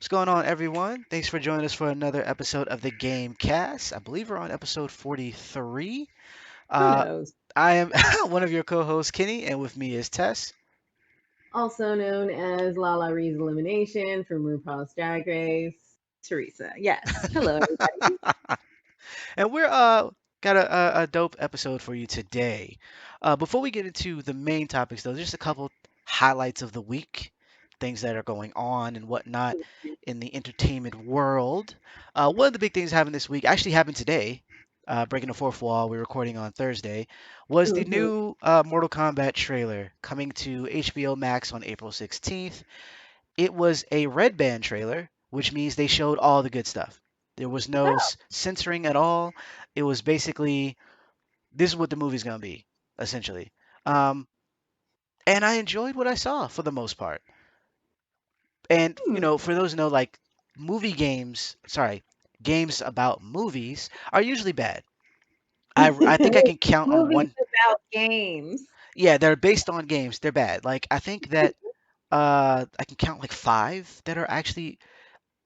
What's going on, everyone? Thanks for joining us for another episode of the Game Cast. I believe we're on episode 43. Who Uh, knows? I am one of your co-hosts, Kenny, and with me is Tess. Also known as Lala Ree's Elimination from RuPaul's Drag Race, Teresa. Yes. Hello, everybody. And we're got a dope episode for you today. Before we get into the main topics, though, just a couple highlights of the week, things that are going on and whatnot in the entertainment world. One of the big things happening this week actually happened today. Breaking the fourth wall, we're recording on Thursday, was the Mm-hmm. new Mortal Kombat trailer coming to HBO Max on April 16th. It was a red band trailer, which means they showed all the good stuff. There was no Oh. censoring at all. It was basically this is what the movie's gonna be, essentially. Um, and I enjoyed what I saw for the most part. And Hmm. for those who know, like movie games, sorry, games about movies are usually bad. I think I can count on Movies one. about games. Yeah, they're based on games. They're bad. Like I think that I can count like five that are actually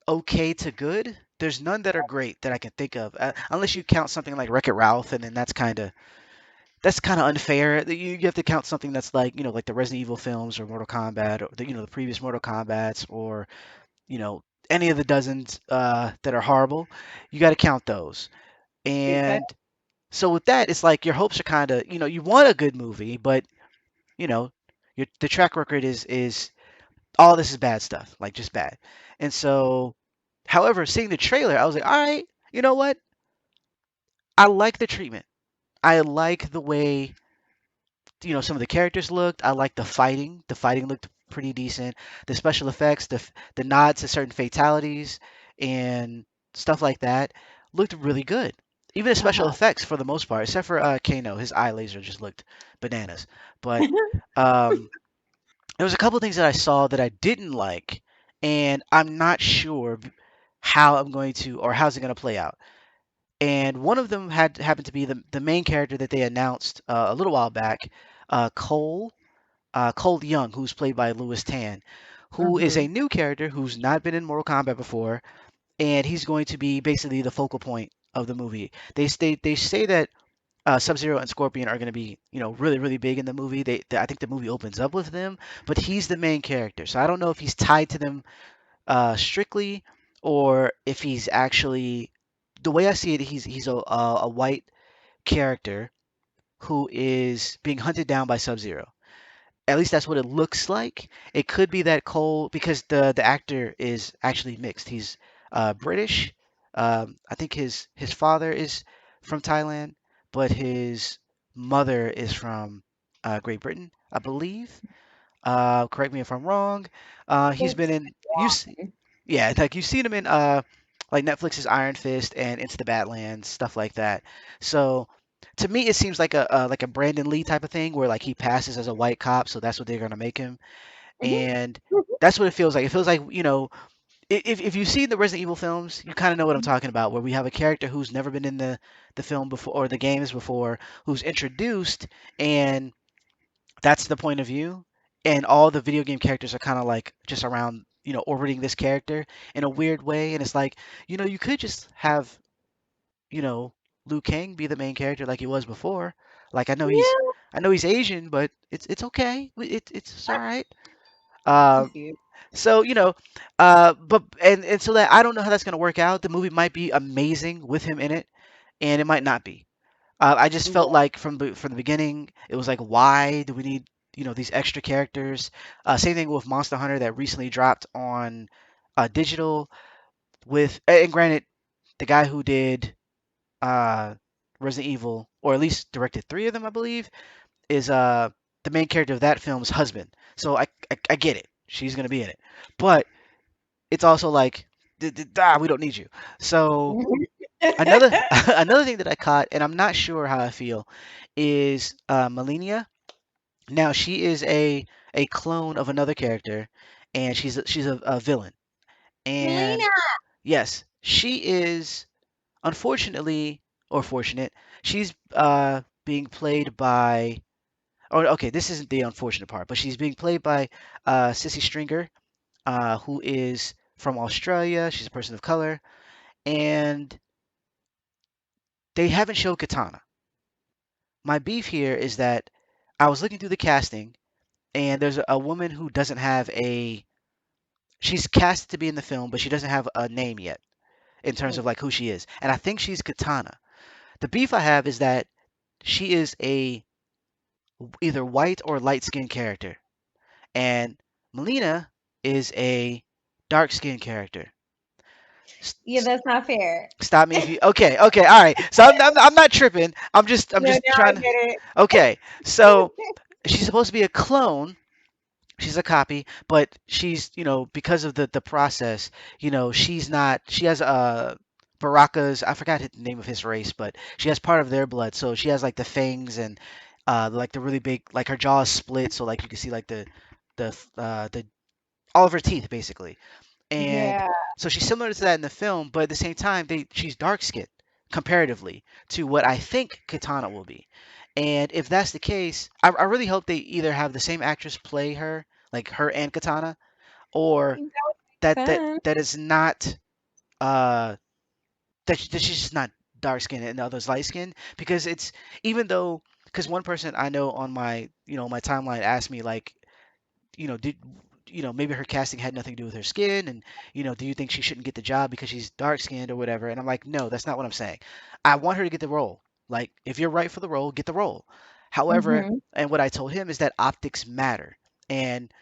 okay to good. There's none that are great that I can think of, unless you count something like Wreck-It Ralph, and then that's kind of unfair. You have to count something that's like like the Resident Evil films or Mortal Kombat or the previous Mortal Kombats or you know any of the dozens that are horrible. You got to count those. Big fact. And so with that, it's like your hopes are kind of you want a good movie, but you know the track record is all this is bad stuff, like just bad. And so, however, seeing the trailer, I was like, all right, you know what? I like the treatment. I like the way some of the characters looked. I like the fighting. The fighting looked pretty decent. The special effects, the nods to certain fatalities and stuff like that looked really good. Even the special Uh-huh. effects for the most part, except for Kano, his eye laser just looked bananas. But um, there was a couple things that I saw that I didn't like, and I'm not sure how I'm going to or how's it going to play out. And one of them had happened to be the main character that they announced a little while back, Cole Young, who's played by Louis Tan, who is Mm-hmm. a new character who's not been in Mortal Kombat before, and he's going to be basically the focal point of the movie. They say that Sub-Zero and Scorpion are going to be, really, really big in the movie. I think the movie opens up with them, but he's the main character. So I don't know if he's tied to them strictly, or if he's actually. The way I see it, he's a white character who is being hunted down by Sub-Zero. At least that's what it looks like. It could be that Cole, because the actor is actually mixed. He's British. I think his father is from Thailand, but his mother is from Great Britain, I believe. Correct me if I'm wrong. He's been Looks in like yeah, like you've seen him in like Netflix's Iron Fist and Into the Badlands, stuff like that. So to me, it seems like a Brandon Lee type of thing where like he passes as a white cop, so that's what they're gonna make him, and one. that's what it feels like. It feels like if you've seen the Resident Evil films, you kind of know what I'm talking about, where we have a character who's never been in the film before or the games before, who's introduced, and that's the point of view, and all the video game characters are kind of like just around orbiting this character in a weird way, and it's like you could just have you know Liu Kang be the main character like he was before. Like Yeah, I know he's Asian, but it's okay. It's all right. I uh, see it. so but and so that I don't know how that's gonna work out. The movie might be amazing with him in it, and it might not be. I just felt Yeah. like from the beginning, it was like, why do we need these extra characters? Same thing with Monster Hunter that recently dropped on digital with, and granted, the guy who did uh, Resident Evil, or at least directed three of them, I believe, is the main character of that film's husband. So I get it, she's gonna be in it, but it's also like, we don't need you. So another another thing that I caught, and I'm not sure how I feel, is Melina. Now she is a clone of another character, and she's a villain. And Melina. yes, she is unfortunately or fortunate. She's being played by. Or okay, this isn't the unfortunate part, but she's being played by Sissy Stringer, who is. from Australia. She's a person of color, and they haven't showed Katana. My beef here is that I was looking through the casting, and there's a woman who doesn't have a. She's cast to be in the film, but she doesn't have a name yet in terms of Okay. like who she is, and I think she's Katana. The beef I have is that she is a either white or light skinned character, and Melina is a dark skinned character. S- Yeah, s- that's not fair. Stop me if you. Okay, okay, all right. So I'm not tripping. I'm No, just now I trying to. get it. Okay, so she's supposed to be a clone. She's a copy, but she's, because of the process, she's not. She has Baraka's. I forgot the name of his race, but she has part of their blood. So she has like the fangs and like the really big, like her jaw is split, so like you can see like the all of her teeth basically. And Yeah. so she's similar to that in the film, but at the same time, she's dark skinned comparatively to what I think Katana will be. And if that's the case, I really hope they either have the same actress play her, like her and Katana, or That would that make that sense. that is not uh that she's just not dark skinned and the other's light skinned, because it's even though because one person I know on my timeline asked me like, did maybe her casting had nothing to do with her skin, and do you think she shouldn't get the job because she's dark skinned or whatever? And I'm like, no, that's not what I'm saying. I want her to get the role. Like, if you're right for the role, get the role. However, Mm-hmm. and what I told him is that optics matter. And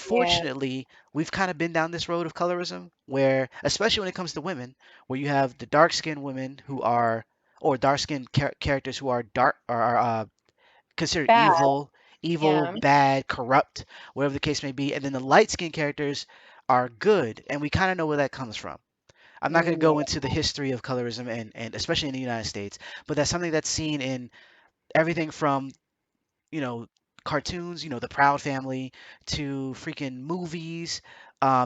Yeah. unfortunately, we've kind of been down this road of colorism where, especially when it comes to women, where you have the dark skinned women who are, or dark skinned characters who are dark, or are considered Bad. evil, Yeah. bad, corrupt, whatever the case may be. And then the light skinned characters are good, and we kind of know where that comes from. I'm not going to Mm, go yeah. into the history of colorism and especially in the United States, but that's something that's seen in everything from, you know, cartoons, the Proud Family, to freaking movies,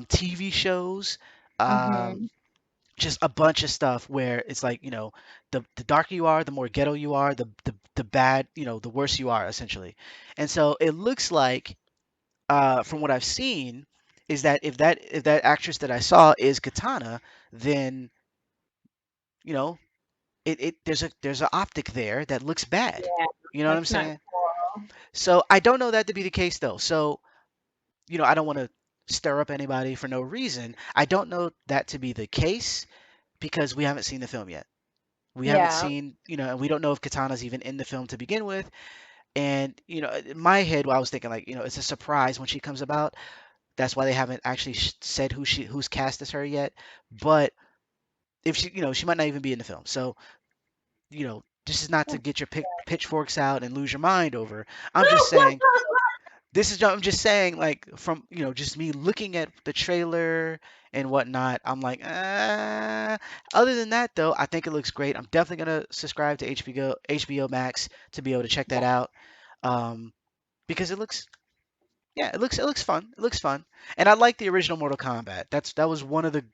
TV shows, um, Mm-hmm. just a bunch of stuff where it's like, the darker you are, the more ghetto you are, the bad, the worse you are essentially. And so it looks like, from what I've seen, is that if that actress that I saw is Katana, then you know there's an optic there that looks bad. Yeah. You know what I'm That's not saying? cool. So I don't know that to be the case though. So I don't want to stir up anybody for no reason. I don't know that to be the case because we haven't seen the film yet. We haven't Yeah. seen, and we don't know if Katana's even in the film to begin with. And, in my head, I was thinking like, it's a surprise when she comes about. That's why they haven't actually said who's cast as her yet. But if she might not even be in the film. So, this is not to get your pitchforks out and lose your mind over. I'm just saying I'm just saying, like, from just me looking at the trailer and whatnot, I'm like, other than that though, I think it looks great. I'm definitely gonna subscribe to HBO Max to be able to check that out. um because it looks fun. It looks fun. And I like the original Mortal Kombat. That was one of the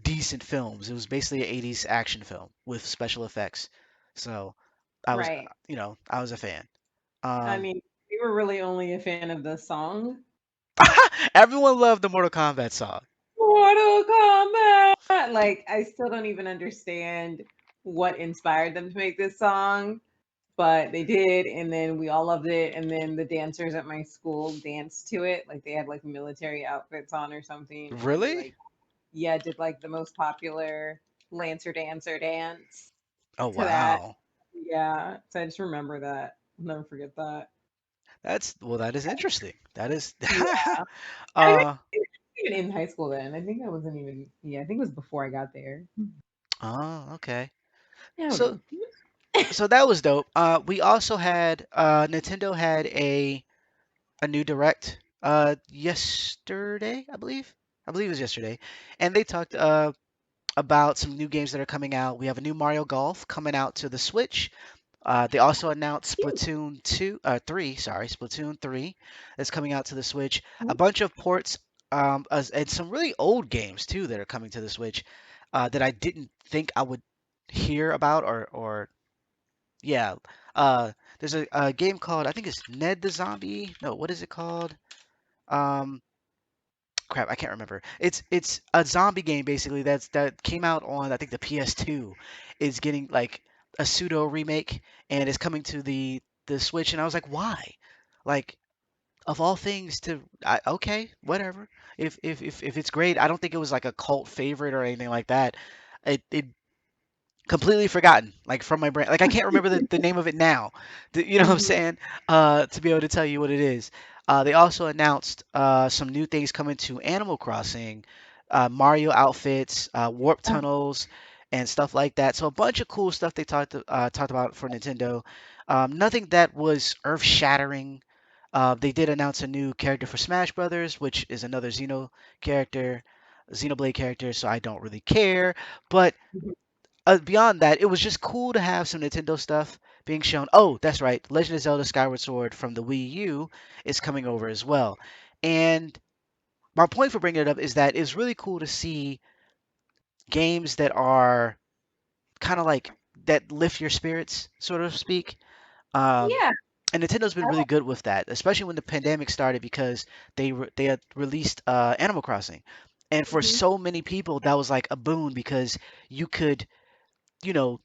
decent films. It was basically an 80s action film with special effects. So I was Right. I was a fan. I um mean, we were really only a fan of the song. Everyone loved the Mortal Kombat song. Mortal Kombat. Like, I still don't even understand what inspired them to make this song, but they did, and then we all loved it. And then the dancers at my school danced to it, like they had like military outfits on or something, and they Really? like, yeah, did like the most popular Lancer Dancer dance Oh to that. wow. Yeah, so I just remember that. I'll never forget that. That is interesting. That is Yeah, I uh wasn't even in high school then. I think I wasn't even. Yeah, I think it was before I got there. oh, okay. I don't So know. that was dope. We also had Nintendo had a new direct yesterday, I believe. I believe it was yesterday. And they talked about some new games that are coming out. We have a new Mario Golf coming out to the Switch. They also announced Splatoon 3 that's coming out to the Switch. A bunch of ports, and some really old games too that are coming to the Switch, that I didn't think I would hear about, or yeah. There's a game called, I think it's Ned the Zombie. No, what is it called? Um, crap, I can't remember. It's a zombie game basically that came out on I think the PS2. Is getting like a pseudo remake and is coming to the Switch, and I was like, why? Like of all things okay, whatever. If it's great, I don't think it was like a cult favorite or anything like that. It completely forgotten like from my brain, like I can't remember the name of it now. You know what I'm Mhm. saying, to be able to tell you what it is. They also announced some new things coming to Animal Crossing, Mario outfits, warp Oh, tunnels and stuff like that. So a bunch of cool stuff they talked about for Nintendo. Nothing that was earth shattering. They did announce a new character for Smash Brothers, which is another character Xenoblade character, so I don't really care. But mhm. beyond that, it was just cool to have some Nintendo stuff being shown. Oh, that's right. Legend of Zelda Skyward Sword from the Wii U is coming over as well. And my point for bringing it up is that it's really cool to see games that are kind of like that lift your spirits, sort of speak. Um, Yeah. and Nintendo's been really good with that, especially when the pandemic started because they had released Animal Crossing. And for Mhm. so many people, that was like a boon because you could, you know,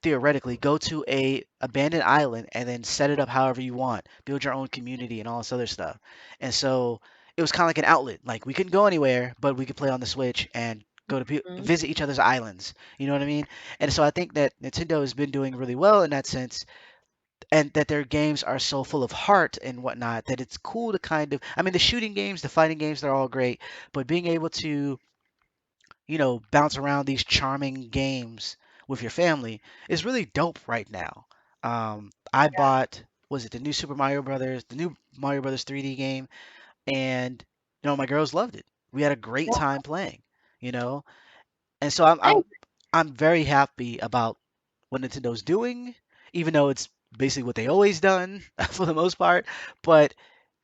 theoretically go to a abandoned island and then set it up however you want, build your own community and all this other stuff. And so it was kind of like an outlet. Like we couldn't go anywhere, but we could play on the Switch and go to Mhm. visit each other's islands. You know what I mean? And so I think that Nintendo has been doing really well in that sense, and that their games are so full of heart and whatnot that it's cool to kind of. I mean, the shooting games, the fighting games, they're all great, but being able to bounce around these charming games with your family is really dope right now. I bought, was it the new Super Mario Brothers, the new Mario Brothers 3D game, and my girls loved it. We had a great Yeah. time playing, you know, and so I'm I I'm I'm very happy about what Nintendo's doing, even though it's basically what they always done for the most part. But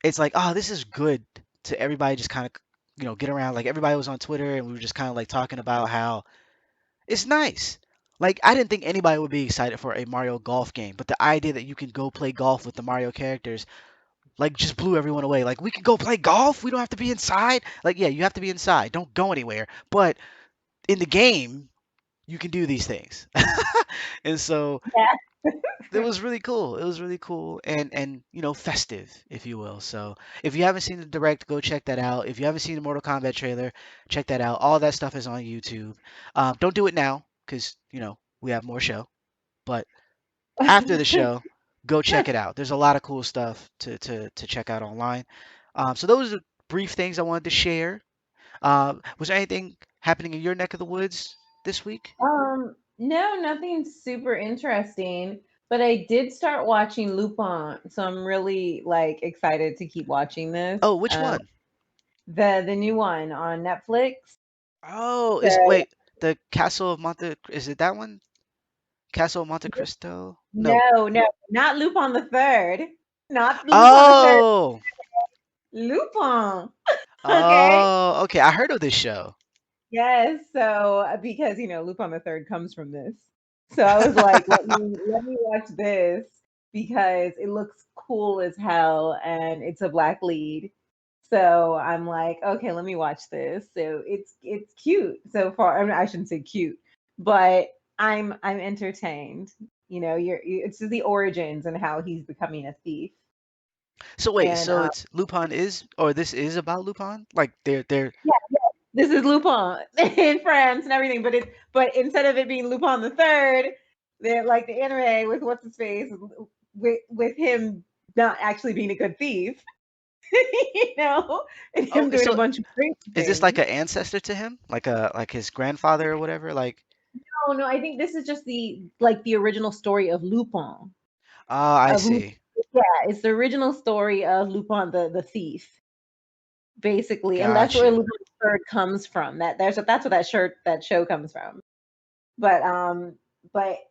it's like, oh, this is good to everybody just kind of get around. Like everybody was on Twitter and we were just kind of like talking about how it's nice. Like I didn't think anybody would be excited for a Mario golf game, but the idea that you can go play golf with the Mario characters like just blew everyone away. Like we can go play golf, we don't have to be inside. Like yeah, you have to be inside. Don't go anywhere. But in the game, you can do these things. And so yeah. it was really cool. It was really cool and festive, if you will. So if you haven't seen the direct, go check that out. If you haven't seen the Mortal Kombat trailer, check that out. All that stuff is on YouTube. Don't do it now because we have more show. But after the show, go check it out. There's a lot of cool stuff to check out online. So those are brief things I wanted to share. Was there anything happening in your neck of the woods this week? No, nothing super interesting, but I did start watching Lupin, so I'm really like excited to keep watching this. Oh, which one? The new one on Netflix. Oh, is So wait, the Castle of Monte, is it that one? Castle of Monte Cristo? No. no, no, not Lupin the Third, not Lupin the Third. Oh. Lupin. Okay. Oh, okay. I heard of this show. Yes. So because Lupin the Third comes from this, so I was like, let me watch this because it looks cool as hell and it's a black lead. So I'm like, okay, let me watch this. So it's cute so far. I mean, I shouldn't say cute, but I'm entertained. It's just the origins and how he's becoming a thief. So wait, And so it's Lupin is, or this is about Lupin? Like they're yeah, this is Lupin in France and everything, but instead of it being Lupin the Third, they're like the anime with what's his face with him not actually being a good thief, you know, and oh, him doing a so bunch of crazy is this like things. an ancestor to him? Like his grandfather or whatever? Like, Oh no, I think this is just the original story of Lupin. I Of Lupin. see. Yeah, it's the original story of Lupin the thief, basically, and that's where Gotcha. Lupin the Third comes from. That's where that show comes from. But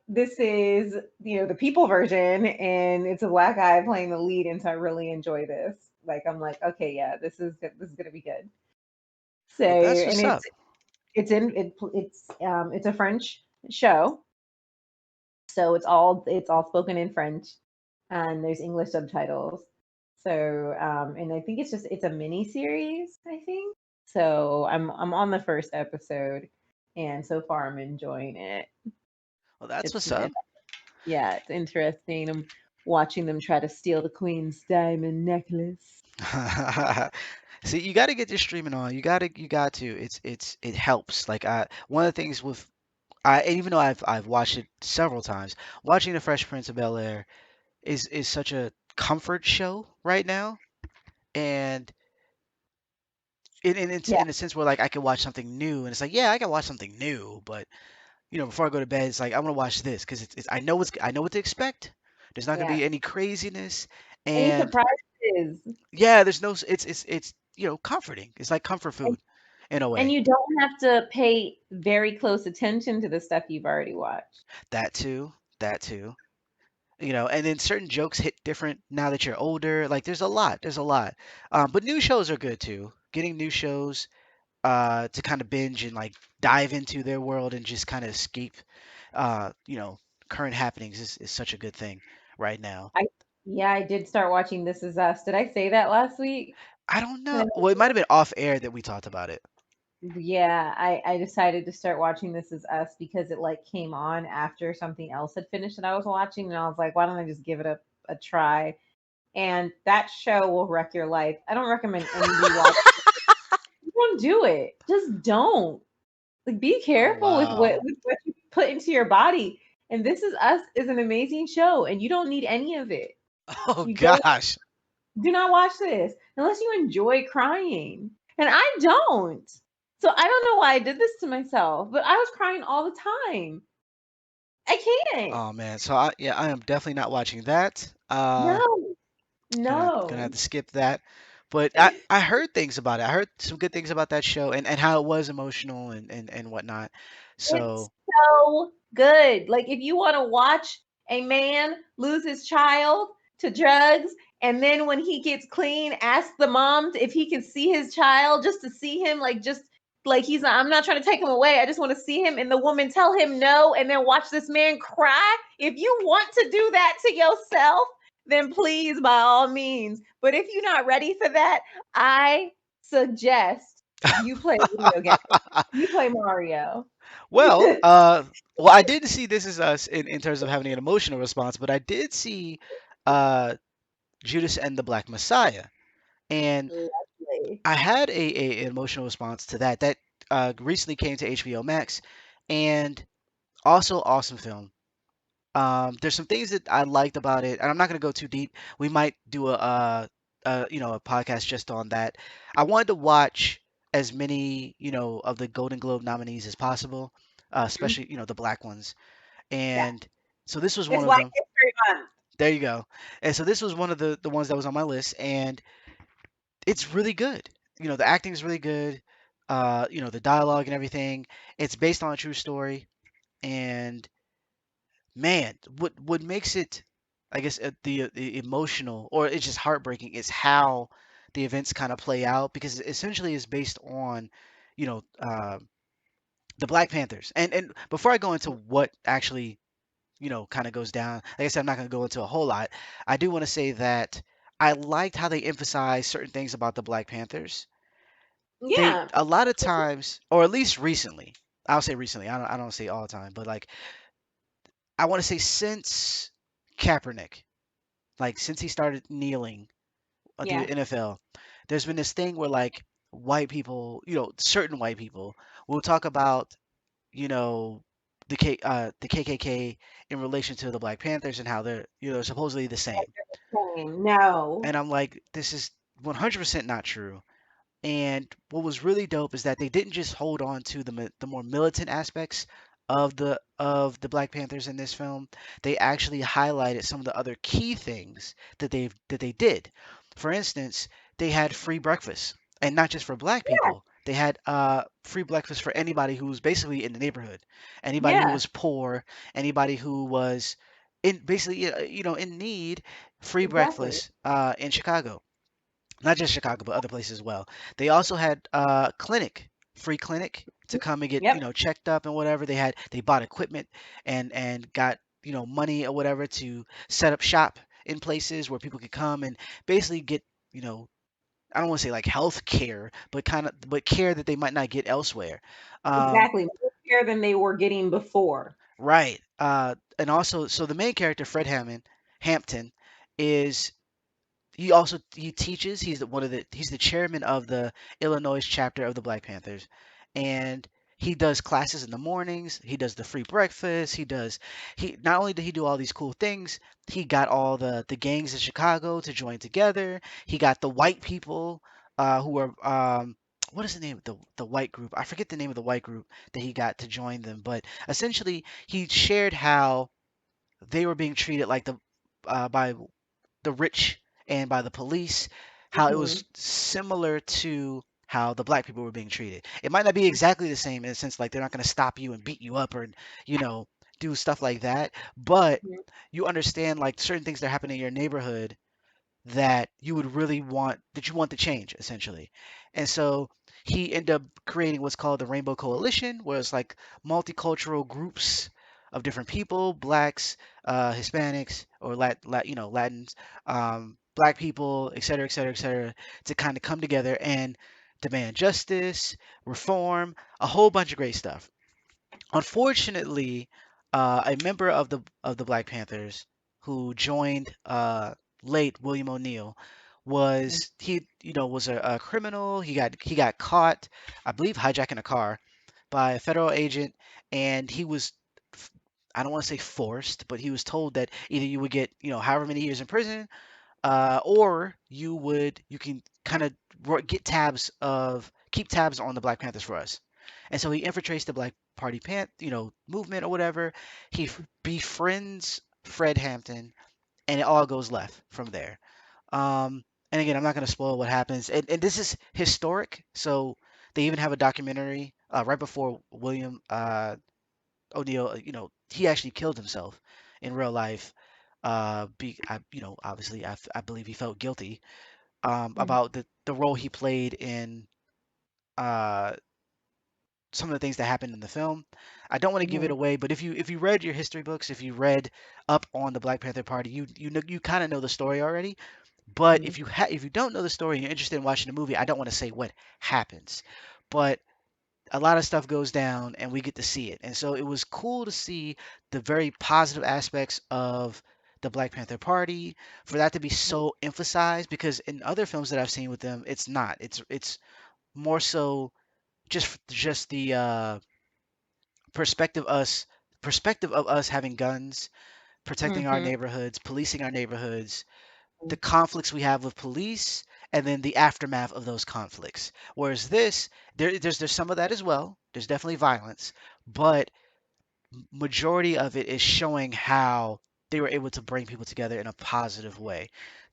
this is the people version, and it's a black guy playing the lead, and so I really enjoy this. Like I'm like, okay, yeah, this is good. This is gonna be good. So Well, that's and what's up. it's a French show, so it's all spoken in French, and there's English subtitles. So and I think it's a mini series, I think. So I'm on the first episode, and so far I'm enjoying it. Well, that's It's what's up. yeah, it's interesting. I'm watching them try to steal the queen's diamond necklace. See, you got to get your streaming on. You got to. It helps. Like one of the things with and even though I've watched it several times, watching The Fresh Prince of Bel-Air is such a comfort show right now, and it's Yeah, in a sense where like I can watch something new, and it's like yeah, I can watch something new, but before I go to bed, it's like I want to watch this because I know what to expect. There's not gonna yeah. be any craziness, Any and surprises? yeah, there's no it's comforting. It's like comfort And, food in a and way. you don't have to pay very close attention to the stuff you've already watched. That too, that too. And then certain jokes hit different now that you're older. Like there's a lot. But new shows are good too. Getting new shows to kind of binge and like dive into their world and just kind of escape, uh, you know, current happenings is such a good thing right now. I Yeah, I did start watching This Is Us. Did I say that last week? I don't Did know. I Well, it might have been off air that we talked about it. Yeah, I decided to start watching This Is Us because it like came on after something else had finished that I was watching, and I was like, why don't I just give it a try? And that show will wreck your life. I don't recommend anybody watch. Don't do it. Just don't. Like, be Oh careful wow. with what you put into your body. And This Is Us is an amazing show, and you don't need any of it. Oh You don't gosh. Do not watch this unless you enjoy crying. And I don't. So I don't know why I did this to myself, but I was crying all the time. I can't. Oh man. So I am definitely not watching that. No, Gonna have no. to skip that. But I heard things about it. I heard some good things about that show and how it was emotional and whatnot. It's So so good. Like, if you want to watch a man lose his child to drugs, and then when he gets clean, ask the mom if he can see his child, just to see him, like, just like he's not, I'm not trying to take him away. I just want to see him. And the woman tell him no, and then watch this man cry. If you want to do that to yourself, then please, by all means. But if you're not ready for that, I suggest you play a video game. You play Mario. well, well, I didn't see This Is Us in terms of having an emotional response, but I did see uh Judas and the Black Messiah, and Lovely. I had an emotional response to that. That recently came to HBO Max, and also awesome film. There's some things that I liked about it, and I'm not gonna go too deep. We might do a podcast just on that. I wanted to watch as many of the Golden Globe nominees as possible, Mhm. especially the black ones. Yeah. And so this was one It's of Black them. History Month. There you go. And so this was one of the ones that was on my list, and it's really good. The acting is really good. The dialogue and everything. It's based on a true story, and man, what makes it, I guess, the emotional or it's just heartbreaking is how the events kind of play out because it essentially is based on, you know, uh, the Black Panthers. And before I go into what actually, kind of goes down, like I said, I'm not going to go into a whole lot. I do want to say that I liked how they emphasized certain things about the Black Panthers. They Yeah. a lot of times, or at least recently, I'll say recently. I don't say all the time, but like I want to say since Kaepernick, like since he started kneeling at the Yeah. NFL, there's been this thing where like white people, certain white people will talk about, you know, the KKK in relation to the Black Panthers and how they're, supposedly the same. No. And I'm like, this is 100% not true. And what was really dope is that they didn't just hold on to the more militant aspects of the Black Panthers in this film. They actually highlighted some of the other key things that they did. For instance, they had free breakfast, and not just for Black Yeah. people. They had free breakfast for anybody who was basically in the neighborhood, anybody who Yeah. was poor, anybody who was in basically in need. Free Exactly. breakfast in Chicago, not just Chicago, but other places as well. They also had free clinic to come and get Yep. checked up and whatever. They bought equipment and got money or whatever to set up shop in places where people could come and basically get you know I don't want to say like health care, but kind of but care that they might not get elsewhere. Um, Exactly. More care than they were getting before. right. And also, so the main character, Hampton, is he teaches. He's the chairman of the Illinois chapter of the Black Panthers, and he does classes in the mornings. He does the free breakfast. He not only did he do all these cool things, he got all the gangs in Chicago to join together. He got the white people who are what is the name of the white group? I forget the name of the white group that he got to join them, but essentially he shared how they were being treated like by the rich and by the police, how it Hmm. was similar to how the black people were being treated. It might not be exactly the same in a sense, like they're not going to stop you and beat you up or, you know, do stuff like that, but you understand like certain things that happen in your neighborhood that you want to change essentially. And so he ended up creating what's called the Rainbow Coalition, where it's like multicultural groups of different people, blacks, Hispanics, or Latins, black people, et cetera, et cetera, et cetera, to kind of come together and demand justice, reform, a whole bunch of great stuff. Unfortunately, a member of the Black Panthers who joined late, William O'Neill, was a criminal. He got caught, I believe, hijacking a car by a federal agent, and he was f- I don't want to say forced, but he was told that either you would get however many years in prison, or you can kind of keep tabs on the Black Panthers for us. And so he infiltrates the Black Party movement or whatever. Befriends Fred Hampton, and it all goes left from there. Um, and again, I'm not going to spoil what happens. And this is historic, so they even have a documentary right before William O'Neill. He actually killed himself in real life. Obviously, I believe he felt guilty Hmm. about the role he played in uh, some of the things that happened in the film. I don't want to give it Hmm. away, but if you read your history books, if you read up on the Black Panther Party, you kind of know the story already. But Hmm. if you don't know the story and you're interested in watching the movie, I don't want to say what happens, but a lot of stuff goes down and we get to see it. And so it was cool to see the very positive aspects of the Black Panther Party, for that to be so emphasized, because in other films that I've seen with them, it's not. It's more so just the perspective us perspective of us having guns, protecting our Hmm. neighborhoods, policing our neighborhoods, the conflicts we have with police, and then the aftermath of those conflicts. Whereas this, there's some of that as well. There's definitely violence, but majority of it is showing how they were able to bring people together in a positive way.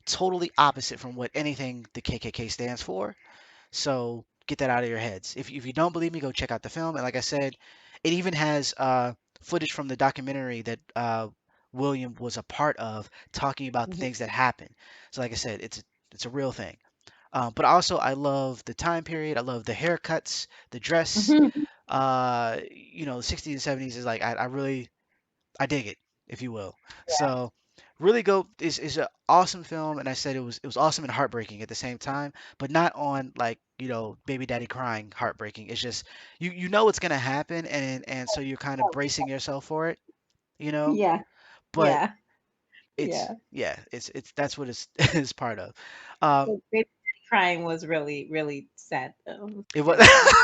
Totally opposite from what anything the KKK stands for. So get that out of your heads. If you don't believe me, go check out the film. And like I said, it even has footage from the documentary that William was a part of, talking about the Hmm. things that happened. So like I said, it's a real thing. But also, I love the time period. I love the haircuts, the dress. Hmm. The 60s and 70s is like I dig it, if you will. So really go is an awesome film, and I said it was awesome and heartbreaking at the same time, but not on like baby daddy crying heartbreaking. It's just you know what's gonna happen, and so you're kind of bracing yourself for it, you know. Yeah. But Yeah. it's Yeah. yeah, it's that's what it's is part of. Um, So baby crying was really, really sad though. it was. Kind of sad.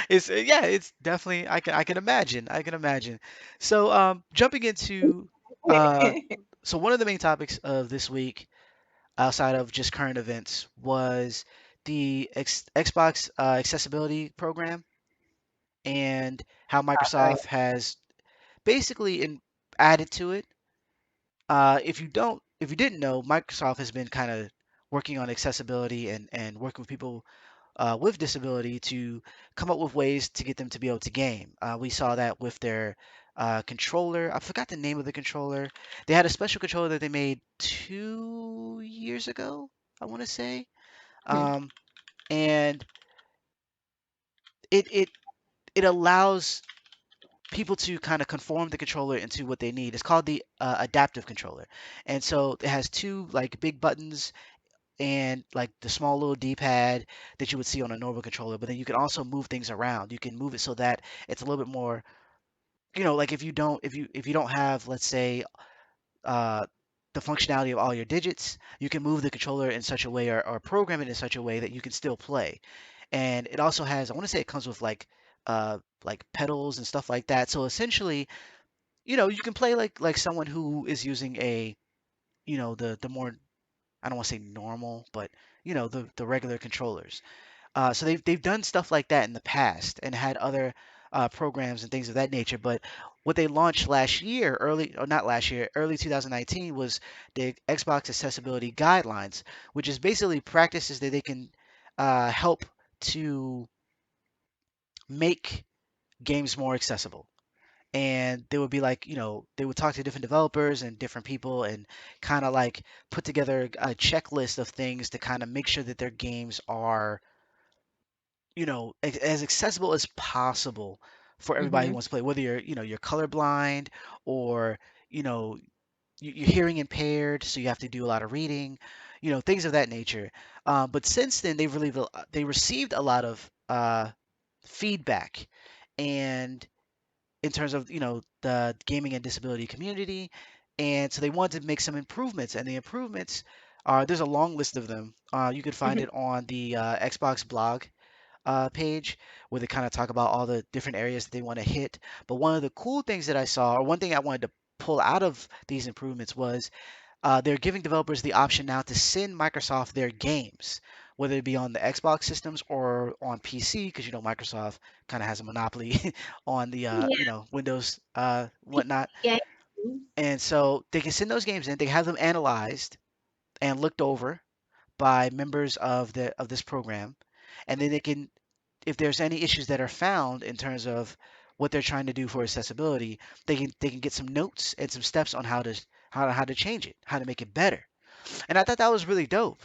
It's yeah, it's definitely I can imagine. So jumping into uh so one of the main topics of this week, outside of just current events, was the Xbox accessibility program, and how Right. Microsoft has basically added to it. If you didn't know, Microsoft has been kind of working on accessibility and working with people with disability to come up with ways to get them to be able to game. We saw that with their controller. I forgot the name of the controller. They had a special controller that they made 2 years ago, I want to say. Mhm. Um, and it it allows people to kind of conform the controller into what they need. It's called the adaptive controller, and so it has two like big buttons and like the small little D-pad that you would see on a normal controller, but then you can also move things around. You can move it so that it's a little bit more, like if you don't have, let's say, uh, the functionality of all your digits, you can move the controller in such a way, or program it in such a way that you can still play. And it also has, I want to say it comes with like pedals and stuff like that. So essentially, you can play like someone who is using the more, I don't want to say normal, but the regular controllers. So they've done stuff like that in the past and had other programs and things of that nature. But what they launched last year, early or not last year, early 2019, was the Xbox Accessibility Guidelines, which is basically practices that they can help to make games more accessible. And they would be like, they would talk to different developers and different people and kind of like put together a checklist of things to kind of make sure that their games are, as accessible as possible for everybody who Hmm. wants to play, whether you're colorblind, or, you know, you're hearing impaired, so you have to do a lot of reading, things of that nature. But since then, they received a lot of feedback, and in terms of the gaming and disability community, and so they wanted to make some improvements, and the improvements are, there's a long list of them. You could find it on the Xbox blog page, where they kind of talk about all the different areas that they want to hit. But one of the cool things that I saw, or one thing I wanted to pull out of these improvements, was they're giving developers the option now to send Microsoft their games, whether it be on the Xbox systems or on PC, because Microsoft kind of has a monopoly on the Yeah, Windows whatnot. yeah. And so they can send those games in, they have them analyzed and looked over by members of this program, and then they can, if there's any issues that are found in terms of what they're trying to do for accessibility, they can get some notes and some steps on how to change it, how to make it better. And I thought that was really dope,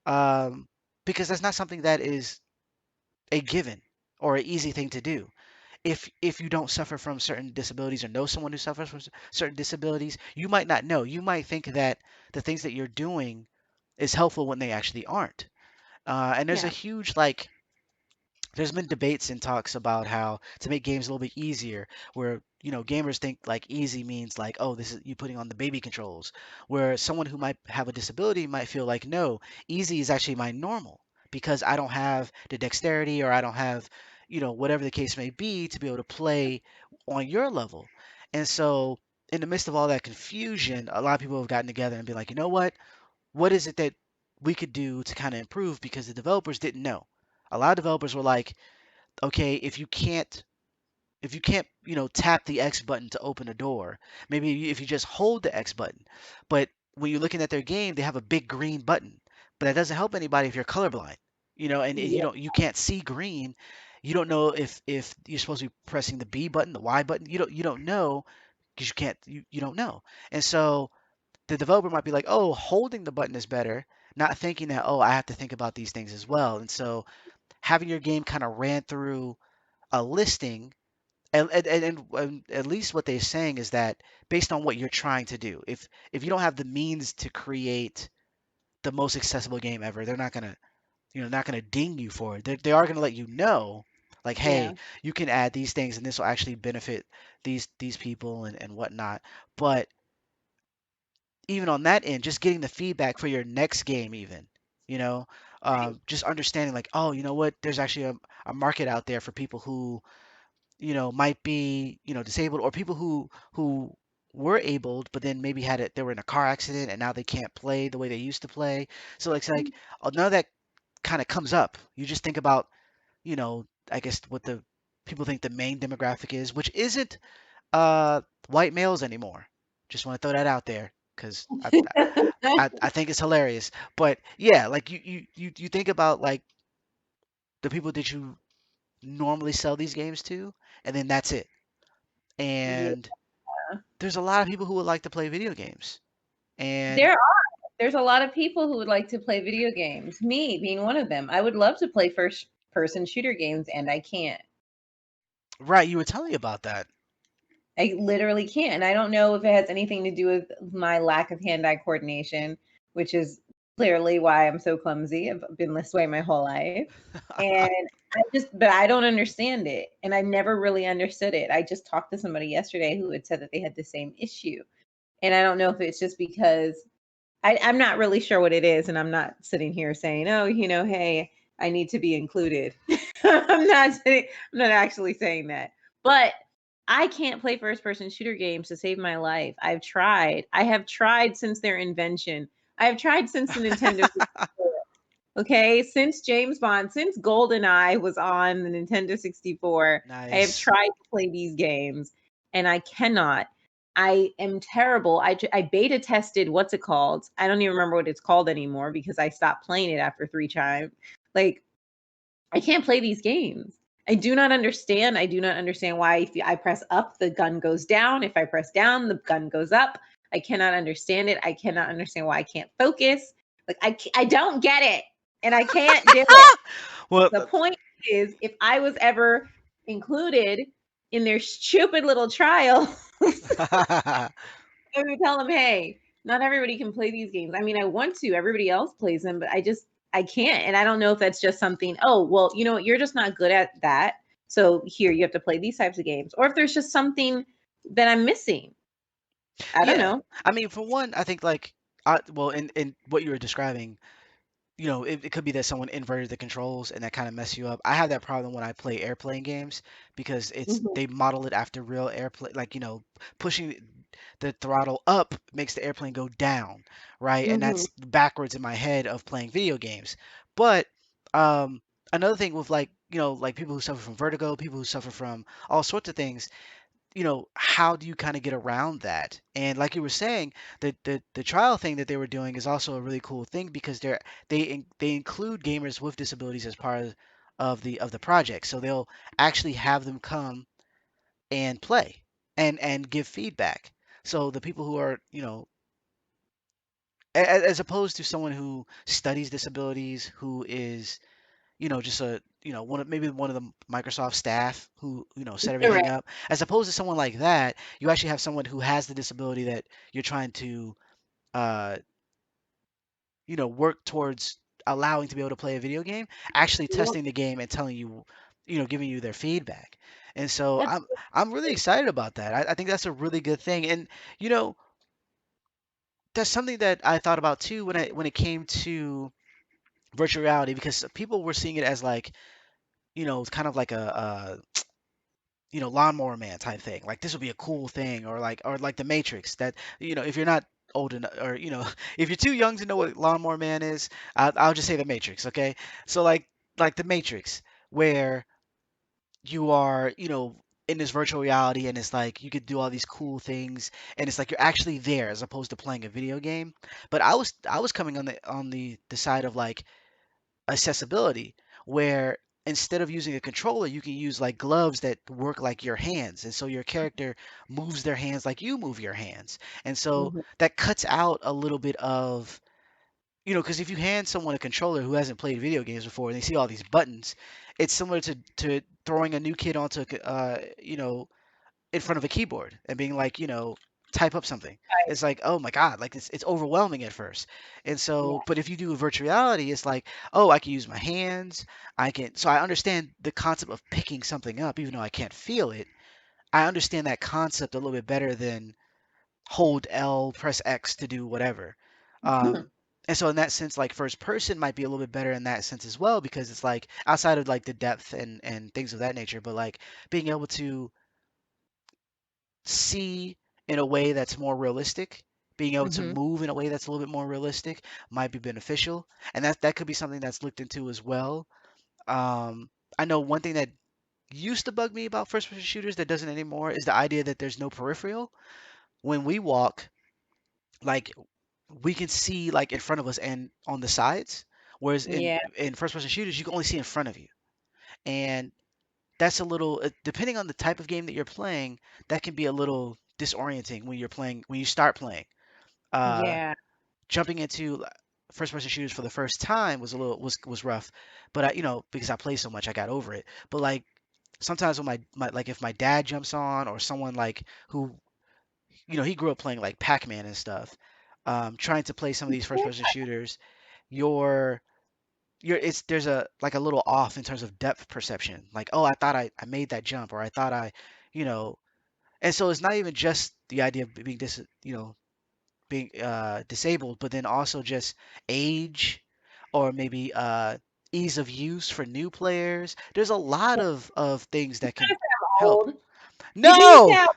um, because that's not something that is a given or an easy thing to do. If you don't suffer from certain disabilities, or know someone who suffers from certain disabilities, you might not know. You might think that the things that you're doing is helpful when they actually aren't. And there's a Yeah. huge, like, there's been debates and talks about how to make games a little bit easier, where gamers think like easy means like, oh, this is you putting on the baby controls, where someone who might have a disability might feel like, no, easy is actually my normal, because I don't have the dexterity, or I don't have whatever the case may be, to be able to play on your level. And so in the midst of all that confusion, a lot of people have gotten together and be like, what is it that we could do to kind of improve, because the developers didn't know. A lot of developers were like, okay, if you can't tap the X button to open a door, maybe if you just hold the X button. But when you're looking at their game, they have a big green button, but that doesn't help anybody if you're colorblind, and Yeah. you can't see green. You don't know if you're supposed to be pressing the B button, the Y button. You don't know, because you don't know. And so the developer might be like, oh, holding the button is better, not thinking that, oh, I have to think about these things as well. And so having your game kind of ran through a listing, and at least what they're saying is that, based on what you're trying to do, if you don't have the means to create the most accessible game ever, they're not gonna ding you for it. They are gonna let you know, like, hey, Yeah. you can add these things, and this will actually benefit these people, and whatnot. But even on that end, just getting the feedback for your next game, even, you know, just understanding like, oh, you know what, there's actually a market out there for people who might be disabled, or people who were abled, but then maybe they were in a car accident, and now they can't play the way they used to play. So it's like, none of that kind of comes up. You just think about, I guess, what the people think the main demographic is, which isn't uh white males anymore. Just want to throw that out there, because I think it's hilarious. But yeah, like, you think about like the people that you normally sell these games to, and then that's it. Yeah. And there's a lot of people who would like to play video games. And There are. There's a lot of people who would like to play video games. Me being one of them. I would love to play first person shooter games and I can't. right, you were telling me about that. I literally can't. And I don't know if it has anything to do with my lack of hand eye coordination, which is clearly why I'm so clumsy. I've been this way my whole life. And but I don't understand it. And I never really understood it. I just talked to somebody yesterday who had said that they had the same issue. And I don't know if it's just because I'm not really sure what it is. And I'm not sitting here saying, oh, hey, I need to be included. I'm not actually saying that. But I can't play first person shooter games to save my life. I've tried. I have tried since their invention. I have tried since the Nintendo 64. Okay, since James Bond, since GoldenEye was on the Nintendo 64, I have Nice. tried to play these games and I cannot. I am terrible. I beta tested what's it called? I don't even remember what it's called anymore because I stopped playing it after 3 times. Like, I can't play these games. I do not understand. I do not understand why if I press up, the gun goes down. If I press down, the gun goes up. I cannot understand it. I cannot understand why I can't focus. Like I don't get it, and I can't do it. Well, The point is, if I was ever included in their stupid little trial, I would tell them, hey, not everybody can play these games. I mean, I want to. Everybody else plays them, but I can't. And I don't know if that's just something, oh, well, you know what, you're just not good at that. So here you have to play these types of games. Or if there's just something that I'm missing. I don't yeah. know. I mean, for one, I think like, well, in what you were describing, it could be that someone inverted the controls and that kind of mess you up. I have that problem when I play airplane games because Mhm, they model it after real airplane, like pushing the throttle up makes the airplane go down, right? And mhm. that's backwards in my head of playing video games. But um, another thing with like people who suffer from vertigo, people who suffer from all sorts of things, how do you kind of get around that? And like you were saying, the trial thing that they were doing is also a really cool thing because they include gamers with disabilities as part of the project. So they'll actually have them come and play and give feedback. So the people who are, as opposed to someone who studies disabilities, who is just maybe one of the Microsoft staff who, set everything Correct. up, as opposed to someone like that, you actually have someone who has the disability that you're trying to, uh, work towards allowing to be able to play a video game, actually Yep. testing the game and telling you, giving you their feedback. And so That's I'm really excited about that. I think that's a really good thing. And, you know, that's something that I thought about too when it came to virtual reality because people were seeing it as like, kind of like a lawnmower man type thing. Like this would be a cool thing, or like the Matrix. That if you're not old enough, or if you're too young to know what lawnmower man is, I'll just say the Matrix. Okay, so like the Matrix, where you are in this virtual reality, and it's like you could do all these cool things, and it's like you're actually there as opposed to playing a video game. But I was coming on the side of like accessibility, where instead of using a controller, you can use like gloves that work like your hands. And so your character moves their hands like you move your hands. And so mhm. that cuts out a little bit of, because if you hand someone a controller who hasn't played video games before and they see all these buttons, it's similar to throwing a new kid onto, in front of a keyboard and being like, type up something. It's like, oh my God, like it's overwhelming at first. And Yeah. so, but if you do virtual reality, it's like, oh, I can use my hands. So I understand the concept of picking something up, even though I can't feel it. I understand that concept a little bit better than hold L, press X to do whatever. Um, and so in that sense, like first person might be a little bit better in that sense as well, because it's like outside of like the depth and things of that nature, but like being able to see in a way that's more realistic, being able to Mhm. move in a way that's a little bit more realistic might be beneficial, and that could be something that's looked into as well. I know one thing that used to bug me about first-person shooters that doesn't anymore is the idea that there's no peripheral. When we walk, like we can see like in front of us and on the sides, whereas in Yeah. in first-person shooters you can only see in front of you, and that's a little depending on the type of game that you're playing, that can be a little disorienting when you start playing. uh Yeah. Jumping into first person shooters for the first time was rough, but because I play so much I got over it. But like sometimes when my like if my dad jumps on, or someone like who he grew up playing like Pac-Man and stuff, trying to play some of these first person shooters, your it's there's a like a little off in terms of depth perception. Like, oh, I thought I made that jump, or I thought I, you know, and so it's not even just the idea of being being disabled, but then also just age or maybe ease of use for new players. There's a lot of things that can I'm help. old. Did you used to No, have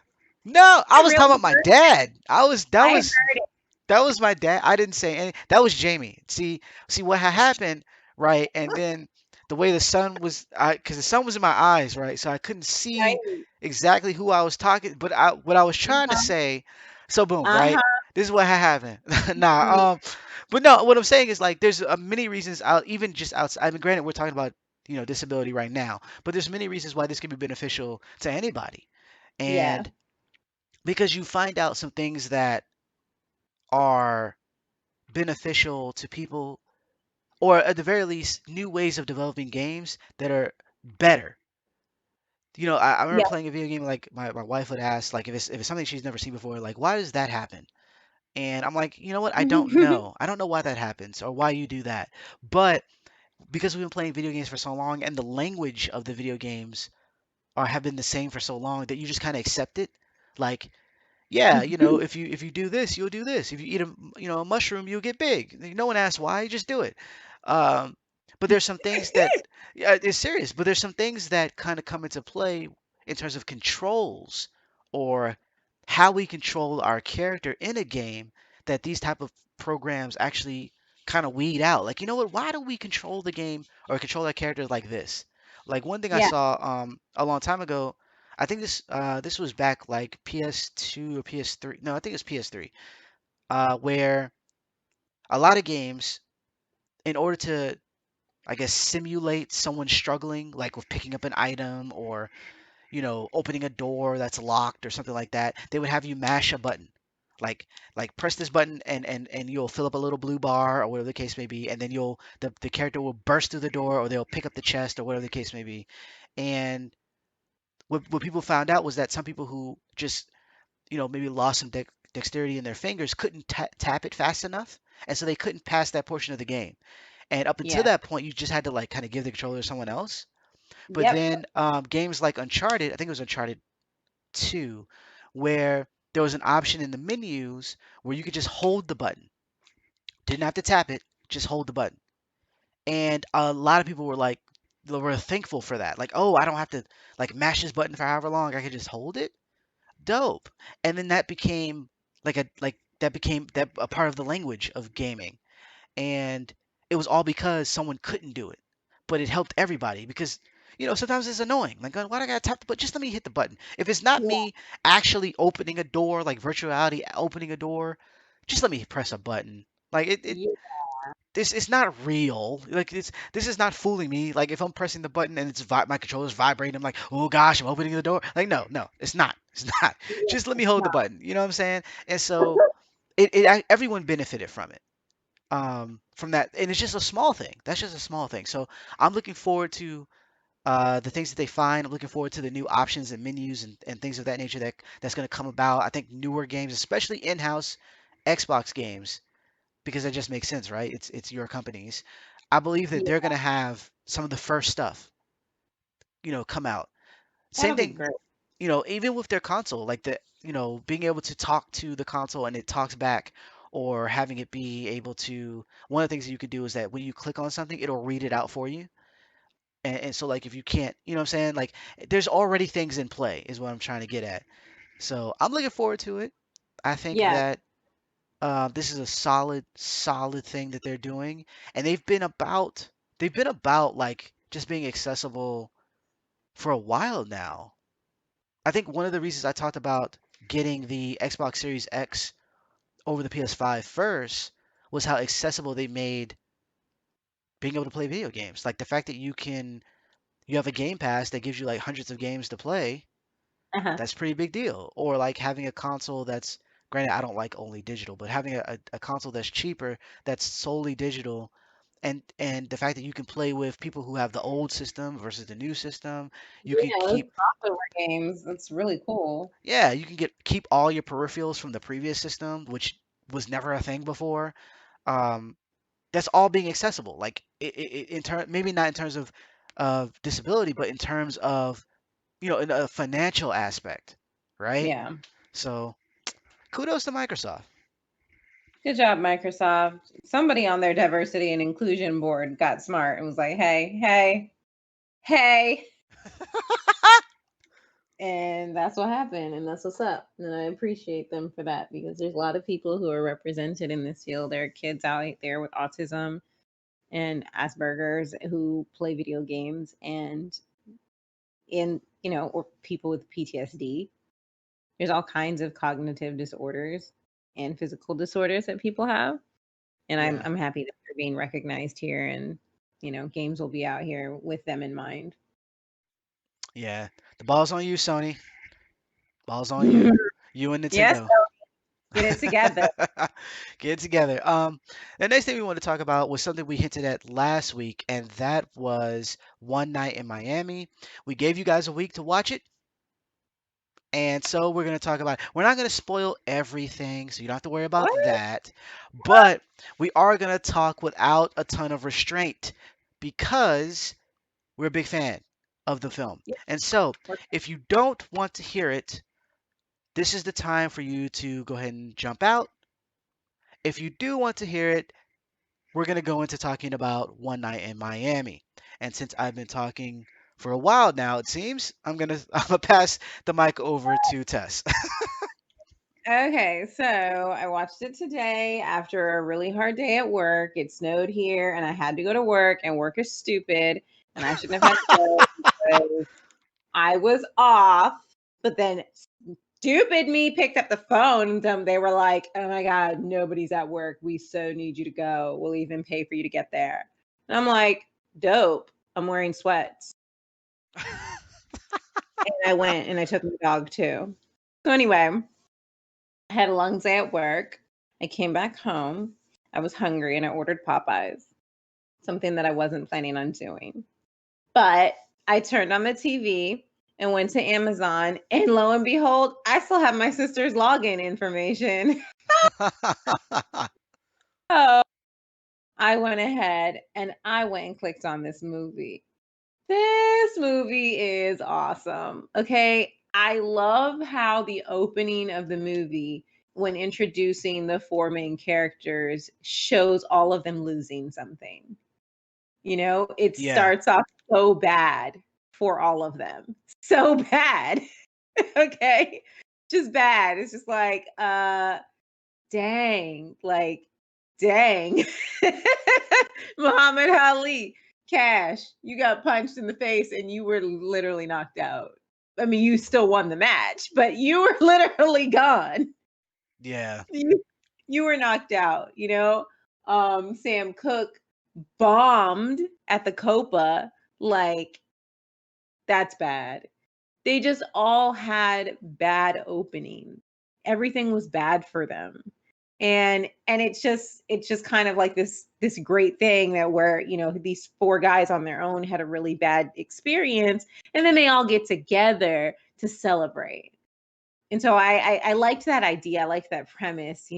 no, I a was real talking about my bird? dad. I heard it. That was my dad. I didn't say any. That was Jamie. See what had happened, right? And then the way the sun was, because the sun was in my eyes, right? So I couldn't see Right. exactly who I was talking, but what I was trying to say. So boom, right? Uh-huh. This is what had happened. Yeah. Nah, but no, what I'm saying is like there's many reasons. Out even just outside. I mean, granted, we're talking about disability right now, but there's many reasons why this can be beneficial to anybody, Yeah. and because you find out some things that are beneficial to people, or at the very least, new ways of developing games that are better. I remember Yeah. playing a video game like my wife would ask, like if it's something she's never seen before, like why does that happen? And I'm like, you know what? I don't know. I don't know why that happens or why you do that. But because we've been playing video games for so long and the language of the video games are have been the same for so long that you just kind of accept it. Like, yeah, if you do this, you'll do this. If you eat a mushroom, you'll get big. No one asks why, you just do it. Um, but there's some things that, yeah, it's serious. But there's some things that kind of come into play in terms of controls or how we control our character in a game that these type of programs actually kind of weed out. Like, you know what? Why do we control the game or control our characters like this? Like one thing I Yeah. saw a long time ago. I think this was back like PS2 or PS3. No, I think it's PS3. Where a lot of games, in order to, I guess, simulate someone struggling, like with picking up an item or opening a door that's locked or something like that, they would have you mash a button, like press this button and you'll fill up a little blue bar or whatever the case may be, and then the character will burst through the door or they'll pick up the chest or whatever the case may be, and what people found out was that some people who just maybe lost some dexterity in their fingers, couldn't tap it fast enough, and so they couldn't pass that portion of the game. And up until Yeah. that point, you just had to like kind of give the controller to someone else. But Yep. then games like Uncharted, I think it was Uncharted 2, where there was an option in the menus where you could just hold the button, didn't have to tap it, just hold the button. And a lot of people were like, they were thankful for that. Like, oh, I don't have to like mash this button for however long. I could just hold it. Dope. And then that became that became that a part of the language of gaming. And it was all because someone couldn't do it. But it helped everybody because sometimes it's annoying. Like, why do I gotta tap the button? Just let me hit the button. If it's not Yeah. me actually opening a door, like virtual reality opening a door, just let me press a button. Like it Yeah. this it's not real. Like this is not fooling me. Like if I'm pressing the button and my controller's vibrating, I'm like, oh gosh, I'm opening the door. Like no, it's not. It's not. Yeah. Just let me It's hold the not. button. You know what I'm saying? And so everyone benefited from it. From that, and it's just a small thing. That's just a small thing. So I'm looking forward to the things that they find. I'm looking forward to the new options and menus and things of that nature that's going to come about. I think newer games, especially in-house Xbox games, because it just makes sense, right? It's your companies. I believe that Yeah. they're gonna have some of the first stuff, come out. Same That'll be thing, great. even with their console, like being able to talk to the console and it talks back, or having it be able to. One of the things that you could do is that when you click on something, it'll read it out for you. And so, like, if you can't, what I'm saying? Like, there's already things in play, is what I'm trying to get at. So I'm looking forward to it. I think Yeah. that this is a solid thing that they're doing, and they've been about like just being accessible for a while now. I think one of the reasons I talked about getting the Xbox Series X over the PS5 first was how accessible they made being able to play video games. Like the fact that you have a Game Pass that gives you like hundreds of games to play. Uh-huh. That's a pretty big deal. Or like having a console that's, granted, I don't like only digital, but having a console that's cheaper, that's solely digital, and the fact that you can play with people who have the old system versus the new system, you can Yeah, those keep, crossover games. That's really cool. yeah, you can keep all your peripherals from the previous system, which was never a thing before. Um, that's all being accessible. Like in maybe not in terms of disability, but in terms of in a financial aspect, right? Yeah. So kudos to Microsoft. Good job, Microsoft. Somebody on their diversity and inclusion board got smart and was like, hey, hey, hey. And that's what happened. And that's what's up. And I appreciate them for that because there's a lot of people who are represented in this field. There are kids out there with autism and Asperger's who play video games and or people with PTSD. There's all kinds of cognitive disorders and physical disorders that people have. And I'm Yeah, I'm happy that they're being recognized here and games will be out here with them in mind. yeah. The ball's on you, Sony. Ball's on you. You and Yes, Nintendo. get it together. Get it together. The next thing we want to talk about was something we hinted at last week, and that was One Night in Miami. We gave you guys a week to watch it, and so we're going to talk about. We're not going to spoil everything, so you don't have to worry about What? that. But we are going to talk without a ton of restraint because we're a big fan of the film. Yeah. And so, if you don't want to hear it, this is the time for you to go ahead and jump out. If you do want to hear it, we're going to go into talking about One Night in Miami. And since I've been talking for a while now, it seems I'm gonna pass the mic over to Tess. Okay, so I watched it today after a really hard day at work. It snowed here and I had to go to work, and work is stupid and I shouldn't have had to go because I was off. But then stupid me picked up the phone and they were like, "Oh my god, nobody's at work. We so need you to go. We'll even pay for you to get there." And I'm like, "Dope. I'm wearing sweats." And I went and I took my dog too. So anyway, I had a long day at work. I came back home. I was hungry and I ordered Popeyes, something that I wasn't planning on doing. But I turned on the TV and went to Amazon, and lo and behold, I still have my sister's login information. So I went ahead and I went and clicked on this movie. This movie is awesome. Okay. I love how the opening of the movie, when introducing the four main characters, shows all of them losing something. It Yeah. starts off so bad for all of them. So bad. Okay. Just bad. It's just like, dang, like, dang. Muhammad Ali, Cash, you got punched in the face and you were literally knocked out. I mean, you still won the match, but you were literally gone. Yeah. You were knocked out. Sam Cooke bombed at the Copa. Like, that's bad. They just all had bad openings. Everything was bad for them. And it's just kind of like this great thing that where these four guys on their own had a really bad experience, and then they all get together to celebrate. And so I liked that idea. I liked that premise.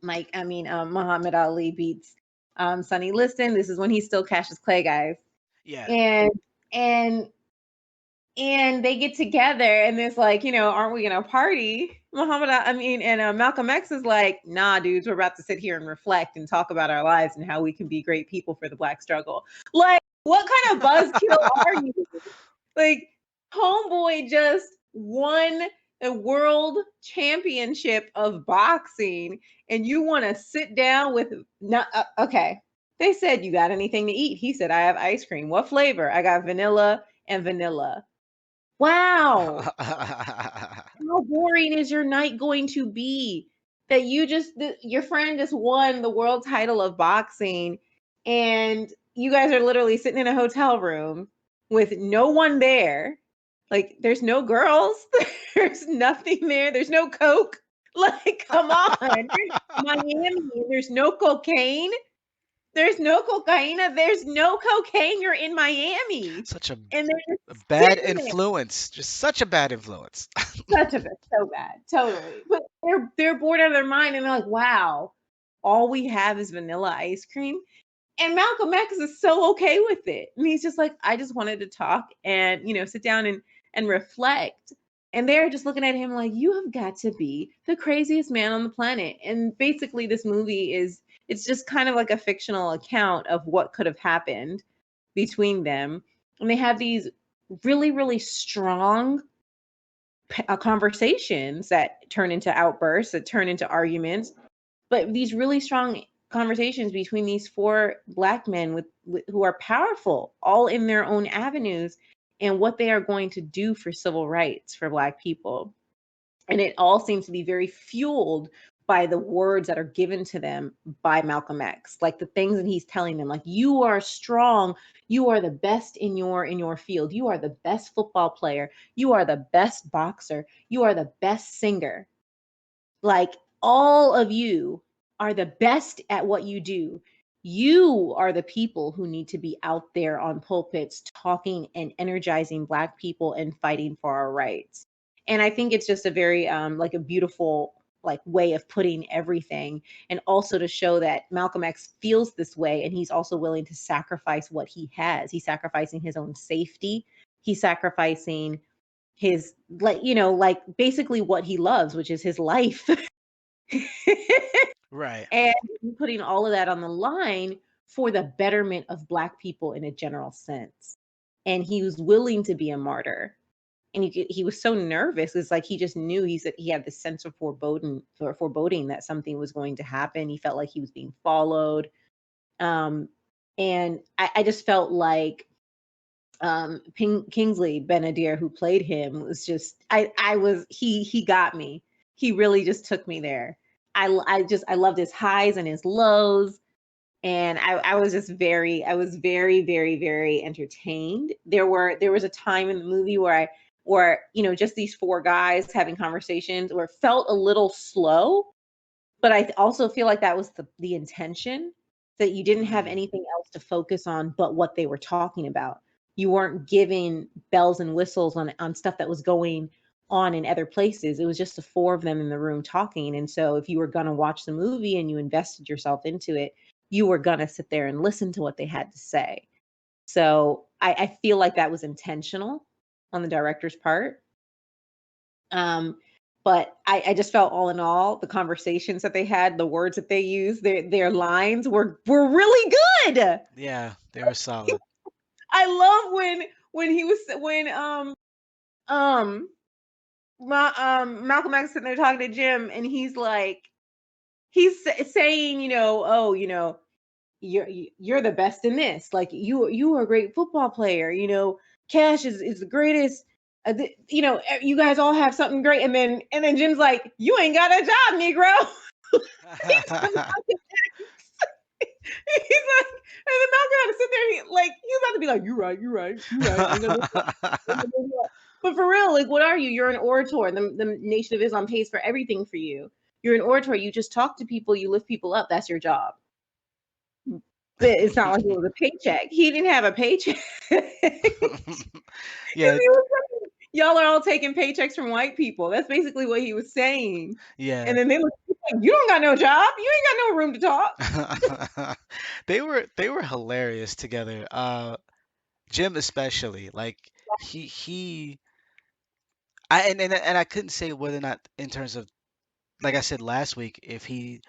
Like, I mean, Muhammad Ali beats Sonny Liston. This is when he's still Cassius Clay, guys. Yeah. And and and they get together and it's like, aren't we gonna party? And Malcolm X is like, nah, dudes, we're about to sit here and reflect and talk about our lives and how we can be great people for the Black struggle. Like, what kind of buzzkill are you? Like, homeboy just won the world championship of boxing, and you want to sit down with not okay. They said, you got anything to eat? He said, I have ice cream. What flavor? I got vanilla and vanilla. Wow. How boring is your night going to be? That your friend just won the world title of boxing, and you guys are literally sitting in a hotel room with no one there. Like, there's no girls, there's nothing there, there's no coke. Like, come on. Miami, there's no cocaine. There's no cocaine. There's no cocaine. You're in Miami. Such And they're a just bad sitting there. influence. Just such a bad influence. Such a bit, so bad, totally. But they're bored out of their mind, and they're like, "Wow, all we have is vanilla ice cream. And Malcolm X is so okay with it. And he's just like, I just wanted to talk and, sit down and reflect. And they're just looking at him like, you have got to be the craziest man on the planet. And basically, this movie it's just kind of like a fictional account of what could have happened between them. And they have these really, really strong conversations that turn into outbursts, that turn into arguments, but these really strong conversations between these four black men with who are powerful, all in their own avenues, and what they are going to do for civil rights for black people. And it all seems to be very fueled by the words that are given to them by Malcolm X, like the things that he's telling them, like, you are strong, you are the best in your field, you are the best football player, you are the best boxer, you are the best singer, like, all of you are the best at what you do. You are the people who need to be out there on pulpits talking and energizing black people and fighting for our rights. And I think it's just a very like a beautiful like way of putting everything, and also to show that Malcolm X feels this way and he's also willing to sacrifice what he has. He's sacrificing his own safety. He's sacrificing his, like basically what he loves, which is his life. Right. And putting all of that on the line for the betterment of black people in a general sense. And he was willing to be a martyr. And he was so nervous. It's like he just knew, he said he had this sense of foreboding that something was going to happen. He felt like he was being followed. Um, and I just felt like Kingsley Benadier, who played him, was just I was he got me. He really just took me there. I loved his highs and his lows, and I was very very very entertained. There was a time in the movie where just these four guys having conversations where it felt a little slow, but I also feel like that was the intention, that you didn't have Mm, anything else to focus on but what they were talking about. You weren't giving bells and whistles on stuff that was going on in other places. It was just the four of them in the room talking. And so if you were going to watch the movie and you invested yourself into it, you were going to sit there and listen to what they had to say. So I feel like that was intentional on the director's part. Um, but I just felt, all in all, the conversations that they had, the words that they used, their lines were really good. yeah, they were solid. I love when he was when um Malcolm X sitting there talking to Jim, and he's like, saying, oh, you're the best in this. Like, you are a great football player. Cash is the greatest. You guys all have something great. And then Jim's like, you ain't got a job, Negro. He's like, and then Malcolm had to sit there. He's about to be like, you're right, you're right. Ain't gonna do that. Ain't gonna do that. But for real, like, what are you? You're an orator. The Nation of Islam pays for everything for you. You're an orator. You just talk to people. You lift people up. That's your job. But it's not like it was a paycheck. He didn't have a paycheck. Yeah, He was saying, y'all are all taking paychecks from white people. That's basically what he was saying. yeah. And then they look like, you don't got no job. You ain't got no room to talk. They were hilarious together. Jim especially. Like he and I couldn't say whether or not in terms of, like I said last week, if he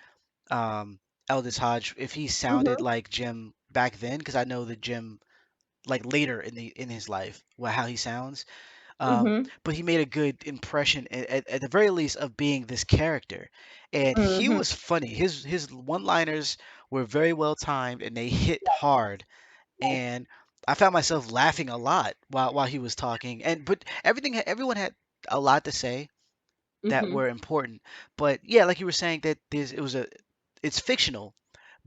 Eldest Hodge, if he sounded Hmm. like Jim back then, because I know that Jim, like later in his life, how he sounds. Um, Hmm. but he made a good impression at the very least of being this character, and he Hmm. was funny. His one-liners were very well timed and they hit hard. And I found myself laughing a lot while he was talking. And but everyone had a lot to say that Hmm. were important. But yeah, like you were saying, that it's fictional,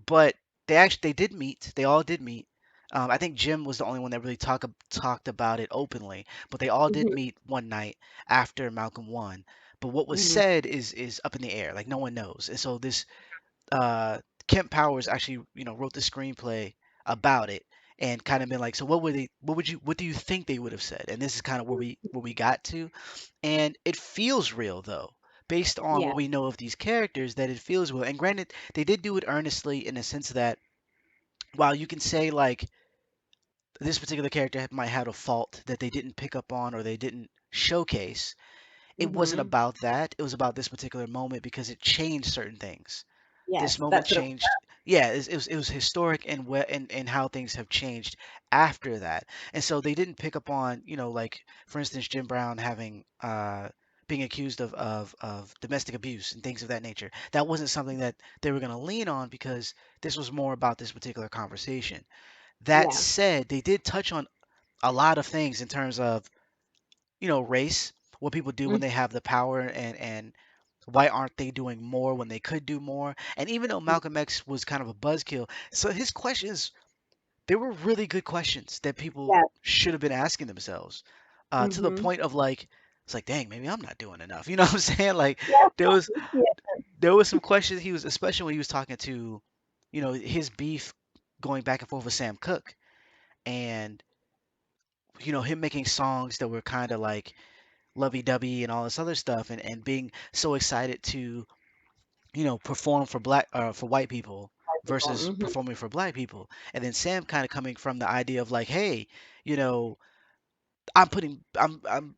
but they did meet. They all did meet. I think Jim was the only one that really talked about it openly, but they all did Hmm. meet one night after Malcolm won. But what was Hmm. said is up in the air, like no one knows. And so this uh, Kemp Powers actually, wrote the screenplay about it and kind of been like, so what do you think they would have said? And this is kind of where we got to, and it feels real though, based on Yeah. what we know of these characters that it feels well. And granted, they did do it earnestly in the sense that while you can say like this particular character might have a fault that they didn't pick up on or they didn't showcase, it wasn't Mhm. about that. It was about this particular moment because it changed certain things. This Yes, moment that's what it was. changed. Yeah, it was historic and how things have changed after that. And so they didn't pick up on, like for instance, Jim Brown having being accused of domestic abuse and things of that nature. That wasn't something that they were going to lean on because this was more about this particular conversation. That Yeah. said, they did touch on a lot of things in terms of, race, what people do when Mhm. they have the power, and why aren't they doing more when they could do more? And even though Malcolm X was kind of a buzzkill, so his questions, they were really good questions that people Yeah. should have been asking themselves, to the Mhm. point of like, it's like, dang, maybe I'm not doing enough. You know what I'm saying? Like, Yeah. there was Yeah. there was some questions he was, especially when he was talking to, his beef going back and forth with Sam Cooke, and him making songs that were kind of like lovey-dovey and all this other stuff, and being so excited to perform for white people People. versus Mhm. performing for black people. And then Sam kind of coming from the idea of like, hey, you know I'm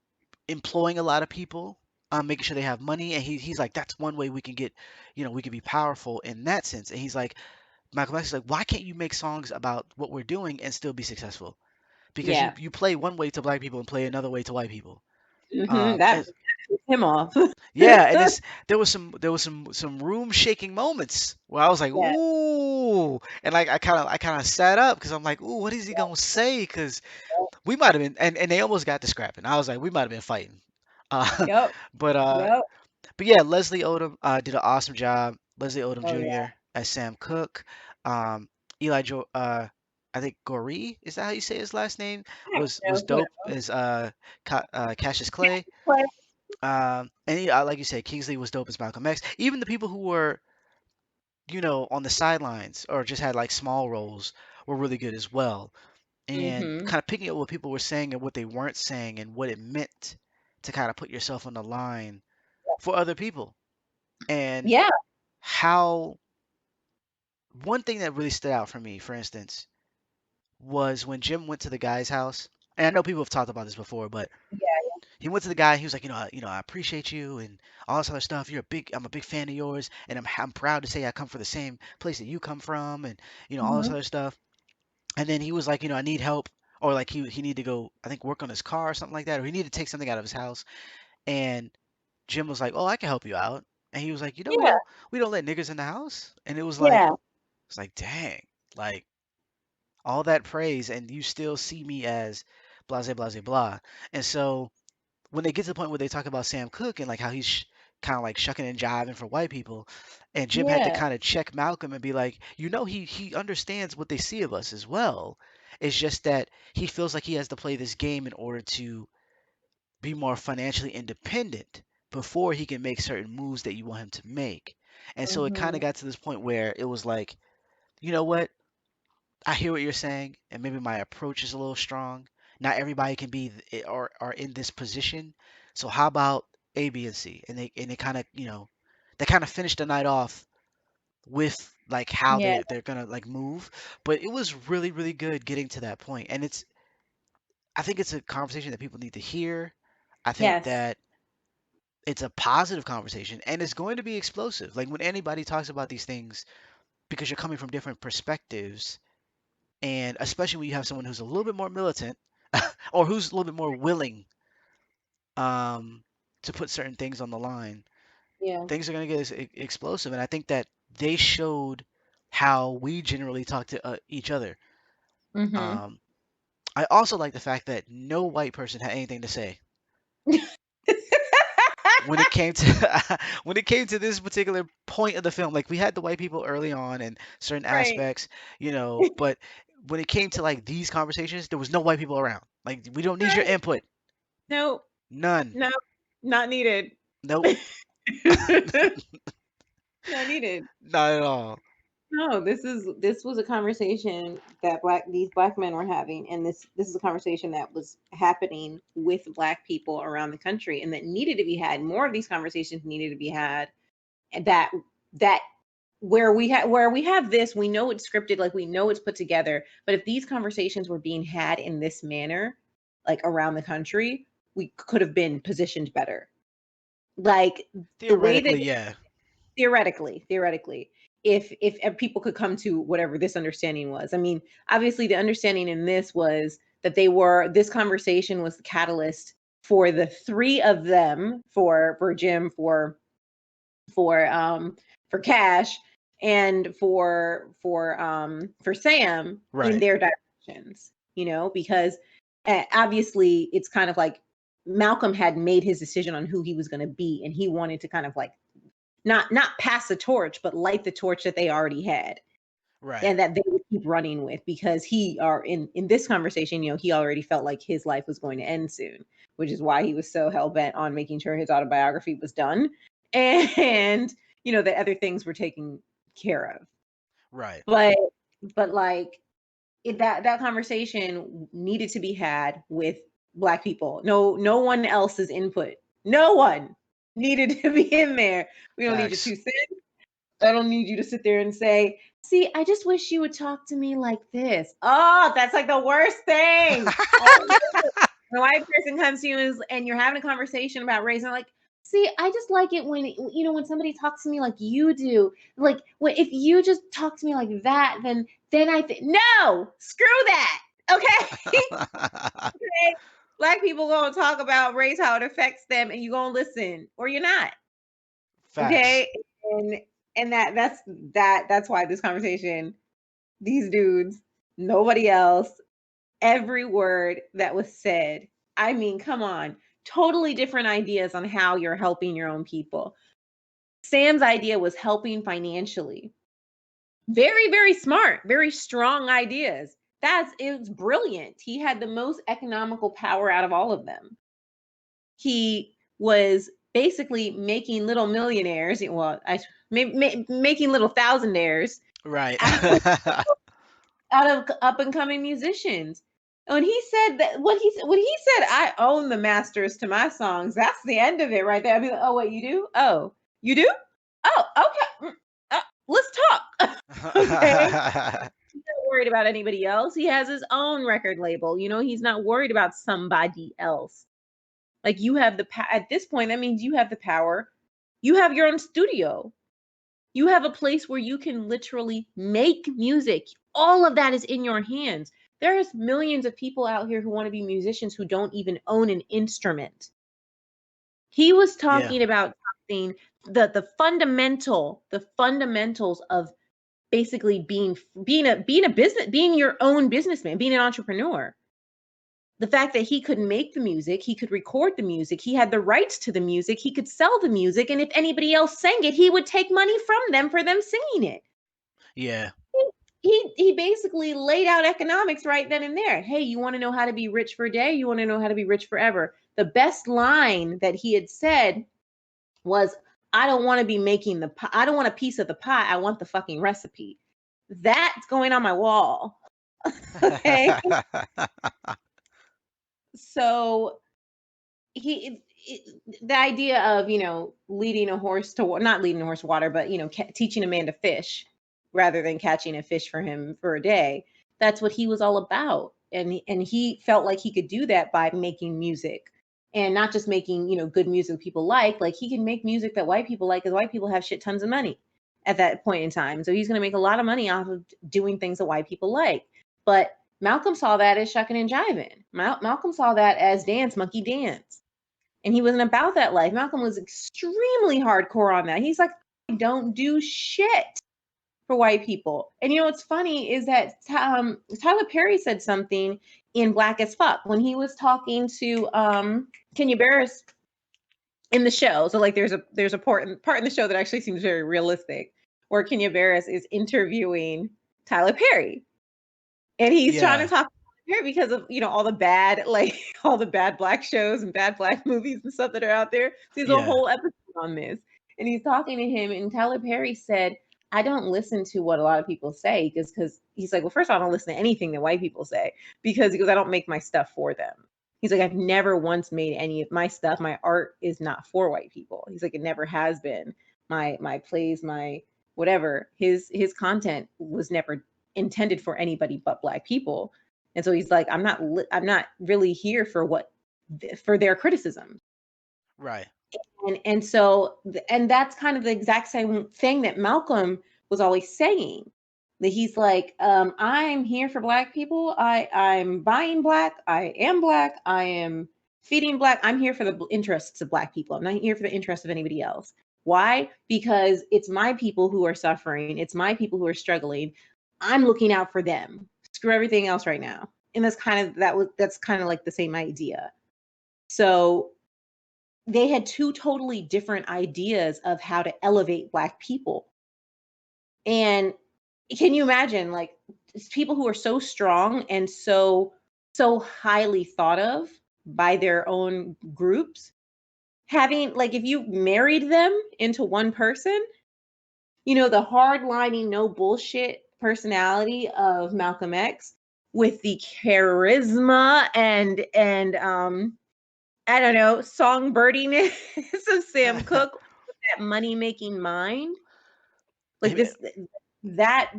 employing a lot of people. I'm making sure they have money, and he's like, that's one way we can get, we can be powerful in that sense. And he's like, Michael X is like, why can't you make songs about what we're doing and still be successful? Because you Yeah. you play one way to black people and play another way to white people. Mhm. That And pissed him off. yeah, and it's there was some room shaking moments where I was like, Yeah. ooh, and like I kind of sat up because I'm like, ooh, what is he gonna say? Because we might have been, and they almost got to scrapping. I was like, we might have been fighting. Uh, Yep. but uh, Yep. but yeah, Leslie Odom did an awesome job. Leslie Odom Oh yeah. Jr. as Sam Cooke. Um, Eli Jo I think Goree, is that how you say his last name? I Was know. dope Whatever. as Cassius Clay. Play. And like you said, Kingsley was dope as Malcolm X. Even the people who were, on the sidelines or just had like small roles were really good as well. And Mhm. kind of picking up what people were saying and what they weren't saying and what it meant to kind of put yourself on the line for other people. And Yeah. how one thing that really stood out for me, for instance, was when Jim went to the guy's house. And I know people have talked about this before, but Yeah. he went to the guy. He was like, I appreciate you and all this other stuff. I'm a big fan of yours, and I'm proud to say I come from the same place that you come from, and all this Mhm. other stuff. And then he was like, I need help, or like he needed to go, I think, work on his car or something like that, or he needed to take something out of his house. And Jim was like, oh, I can help you out. And he was like, Yeah. we don't let niggers in the house. And it was like, Yeah. dang, like all that praise, and you still see me as blase blase blah. And so when they get to the point where they talk about Sam Cooke and like how he's kind of like shucking and jiving for white people, and Jim had to Yeah. kind of check Malcolm and be like, he understands what they see of us as well. It's just that he feels like he has to play this game in order to be more financially independent before he can make certain moves that you want him to make. And so it kind of Mhm. got to this point where it was like, you know what? I hear what you're saying, and maybe my approach is a little strong. Not everybody can be or are in this position. So how about A, B, and C? And they kind of they kind of finished the night off with like how Yeah. they're gonna like move. But it was really really good getting to that point, and I think it's a conversation that people need to hear. I think Yes. that it's a positive conversation, and it's going to be explosive. Like when anybody talks about these things, because you're coming from different perspectives, and especially when you have someone who's a little bit more militant or who's a little bit more willing um, to put certain things on the line, Yeah. things are going to get explosive. And I think that they showed how we generally talk to each other. Mhm. Um, I also like the fact that no white person had anything to say when it came to when it came to this particular point of the film. Like we had the white people early on and certain Right. aspects, but when it came to like these conversations, there was no white people around. Like we don't need your Right. input. No. None. No. Not needed. Nope. Not needed. Not at all. No, this was a conversation that these black men were having, and this is a conversation that was happening with black people around the country, and that needed to be had. More of these conversations needed to be had, and that where we have this, we know it's scripted, like we know it's put together. But if these conversations were being had in this manner, like around the country, we could have been positioned better. Like the way that Theoretically, yeah. theoretically, if people could come to whatever this understanding was. I mean, obviously the understanding in this was that this conversation was the catalyst for the three of them, for Jim, for for Cash, and for Sam, in Right. their directions, because obviously it's kind of like Malcolm had made his decision on who he was going to be, and he wanted to kind of like not pass the torch, but light the torch that they already had Right. and that they would keep running with, because he are in this conversation, he already felt like his life was going to end soon, which is why he was so hell-bent on making sure his autobiography was done, and that other things were taken care of. Right. But like that conversation needed to be had with black people. No one else's input. No one needed to be in there. We don't need your Facts. 2 cents. I don't need you to sit there and say, see, I just wish you would talk to me like this. Oh, that's like the worst thing. Oh, when a white person comes to you and you're having a conversation about race, and like, see, I just like it when when somebody talks to me like you do. Like, if you just talk to me like that, then I think no, screw that. Okay, okay. Black people gonna talk about race, how it affects them, and you gonna listen, or you're not. Facts. Okay, and that's why this conversation, these dudes, nobody else, every word that was said. I mean, come on, totally different ideas on how you're helping your own people. Sam's idea was helping financially. Very, very smart, very strong ideas. It was brilliant. He had the most economical power out of all of them. He was basically making little millionaires, well, making little thousandaires Right. out of, out of up and coming musicians. When he said that, when he said, "I own the masters to my songs," that's the end of it right there. I'd be like, "Oh, wait, you do? Oh, you do? Oh, okay. Let's talk." Okay. He's not worried about anybody else. He has his own record label. He's not worried about somebody else. Like, you have at this point, that means you have the power. You have your own studio. You have a place where you can literally make music. All of that is in your hands. There's millions of people out here who want to be musicians who don't even own an instrument. He was Yeah. talking about something, the fundamentals of basically being your own businessman, being an entrepreneur. The fact that he could make the music, he could record the music, he had the rights to the music, he could sell the music, and if anybody else sang it, he would take money from them for them singing it. Yeah. He basically laid out economics right then and there. Hey, you want to know how to be rich for a day? You want to know how to be rich forever? The best line that he had said was, "I don't want to be making the pie. I don't want a piece of the pie. I want the fucking recipe." That's going on my wall. Okay. So the idea of leading a horse to not leading a horse to water, but teaching a man to fish rather than catching a fish for him for a day, that's what he was all about. And he felt like he could do that by making music, and not just making good music people like he can make music that white people like, because white people have shit tons of money at that point in time, so he's going to make a lot of money off of doing things that white people like. But Malcolm saw that as shucking and jiving. Malcolm saw that as dance monkey dance, and he wasn't about that life. Malcolm was extremely hardcore on that. He's like, "I don't do shit for white people." And what's funny is that Tyler Perry said something in Black as Fuck when he was talking to Kenya Barris in the show. So like there's a part in the show that actually seems very realistic, where Kenya Barris is interviewing Tyler Perry, and he's trying to Yeah. talk here because of all the bad, like all the bad black shows and bad black movies and stuff that are out there. So there's a Yeah. whole episode on this, and he's talking to him, and Tyler Perry said, I don't listen to what a lot of people say because he's like, well, first of all, I don't listen to anything that white people say because he goes, I don't make my stuff for them. He's like, I've never once made any of my stuff. My art is not for white people. He's like, it never has been. My plays, my whatever. His content was never intended for anybody but black people. And so he's like, I'm not really here for what for their criticism. Right. And so and that's kind of the exact same thing that Malcolm was always saying, that he's like, I'm here for black people, I'm buying black, I am black, I am feeding black, I'm here for the interests of black people, I'm not here for the interests of anybody else. Why? Because it's my people who are suffering, it's my people who are struggling, I'm looking out for them, screw everything else right now. And that's kind of like the same idea. So they had two totally different ideas of how to elevate black people. And can you imagine, like, people who are so strong and so highly thought of by their own groups, having, like, if you married them into one person, the hard-lining, no bullshit personality of Malcolm X with the charisma and I don't know, songbirdiness of Sam Cooke, that money-making mind, like He- this, that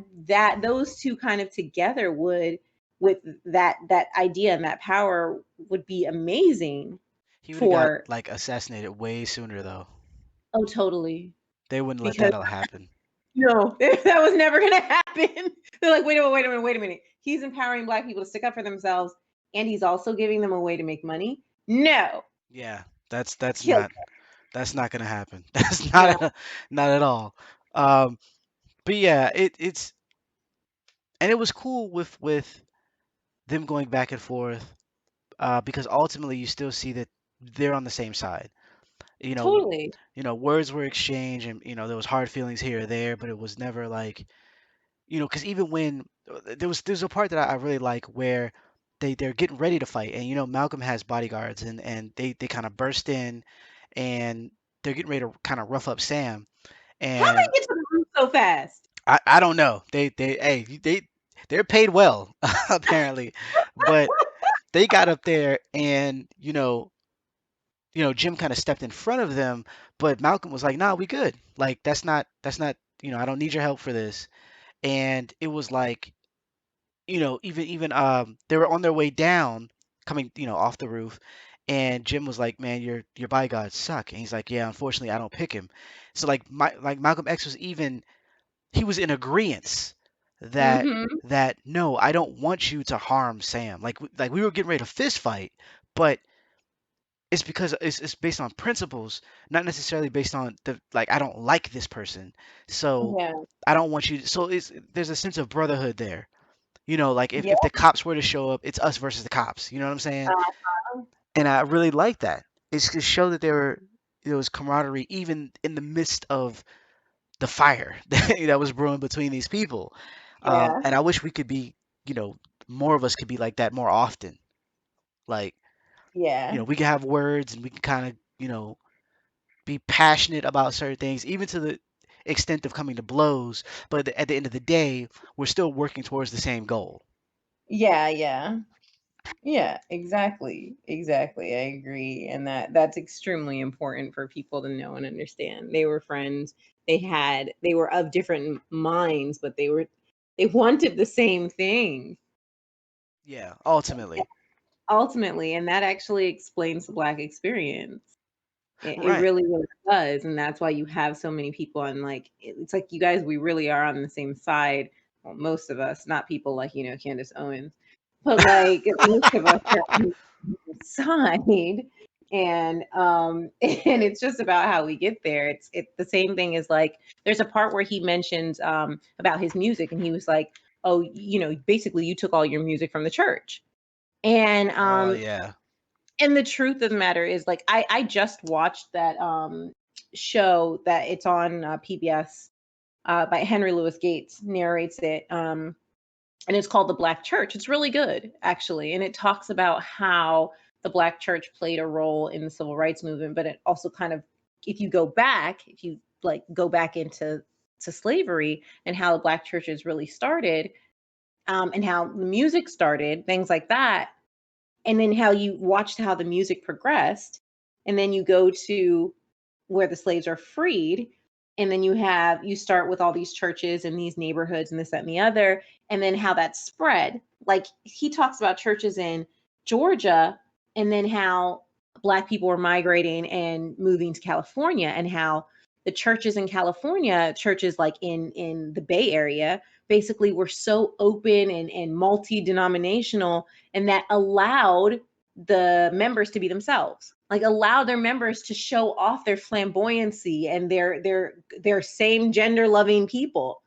those two kind of together would, with that idea and that power, would be amazing he would have got for. like assassinated way sooner though. Oh, totally. They wouldn't let Because that all happen. no, that was never gonna happen. They're like, wait a minute. He's empowering black people to stick up for themselves, and he's also giving them a way to make money. No, Yeah, that's kill. not gonna happen. That's No. not at all. Um, but yeah, it's and it was cool with them going back and forth because ultimately you still see that they're on the same side. You know, Totally. words were exchanged, and there was hard feelings here or there, but it was never like because even when there's a part that I really like where they're getting ready to fight, and Malcolm has bodyguards, and they kind of burst in, and they're getting ready to kind of rough up Sam, How and they get to the room so fast? I don't know, they're paid well apparently, but they got up there, and Jim kind of stepped in front of them, but Malcolm was like, "Nah, we good. Like that's not I don't need your help for this." And it was like even they were on their way down, coming off the roof, and Jim was like, "Man, your bodyguards suck." And he's like, "Yeah, unfortunately, I don't pick him." So like Malcolm X was even he was in agreement that Mhm. no, I don't want you to harm Sam. Like we were getting ready to fist fight, but it's because it's based on principles, not necessarily based on the like I don't like this person, so Yeah. I don't want you to, so there's a sense of brotherhood there. Like if, Yeah. if the cops were to show up, it's us versus the cops. You know what I'm saying? Uh-huh. And I really like that. It's to show that there was camaraderie even in the midst of the fire that was brewing between these people. Yeah. And I wish we could be, you know, more of us could be like that more often. Like, Yeah. we can have words and we can kind of, be passionate about certain things, even to the extent of coming to blows. But at the end of the day, we're still working towards the same goal. Yeah, yeah. Yeah, exactly. Exactly. I agree. And that's extremely important for people to know and understand. They were friends. They were of different minds, but they wanted the same thing. Yeah, ultimately. Ultimately, and that actually explains the Black experience. It Right. really, really does, and that's why you have so many people on, like, it's like, you guys, we really are on the same side. Well, most of us, not people like, Candace Owens, but, like, most of us are on the same side, and, and it's just about how we get there. It's the same thing as, like, there's a part where he mentions, about his music, and he was like, "Oh, basically, you took all your music from the church." And, Yeah. the truth of the matter is, like, I just watched that show that it's on PBS, by Henry Louis Gates, narrates it, and it's called The Black Church. It's really good, actually, and it talks about how the Black Church played a role in the civil rights movement, but it also kind of, if you go back, if you, like, go back into to slavery and how the black churches really started, and how the music started, things like that, and then how you watched how the music progressed, and then you go to where the slaves are freed, and then you start with all these churches and these neighborhoods and this, that, and the other, and then how that spread. Like he talks about churches in Georgia, and then how black people were migrating and moving to California, and how the churches in California, churches like in the Bay Area, basically were so open and multi-denominational, and that allowed the members to be themselves, like allow their members to show off their flamboyancy and their same gender loving people,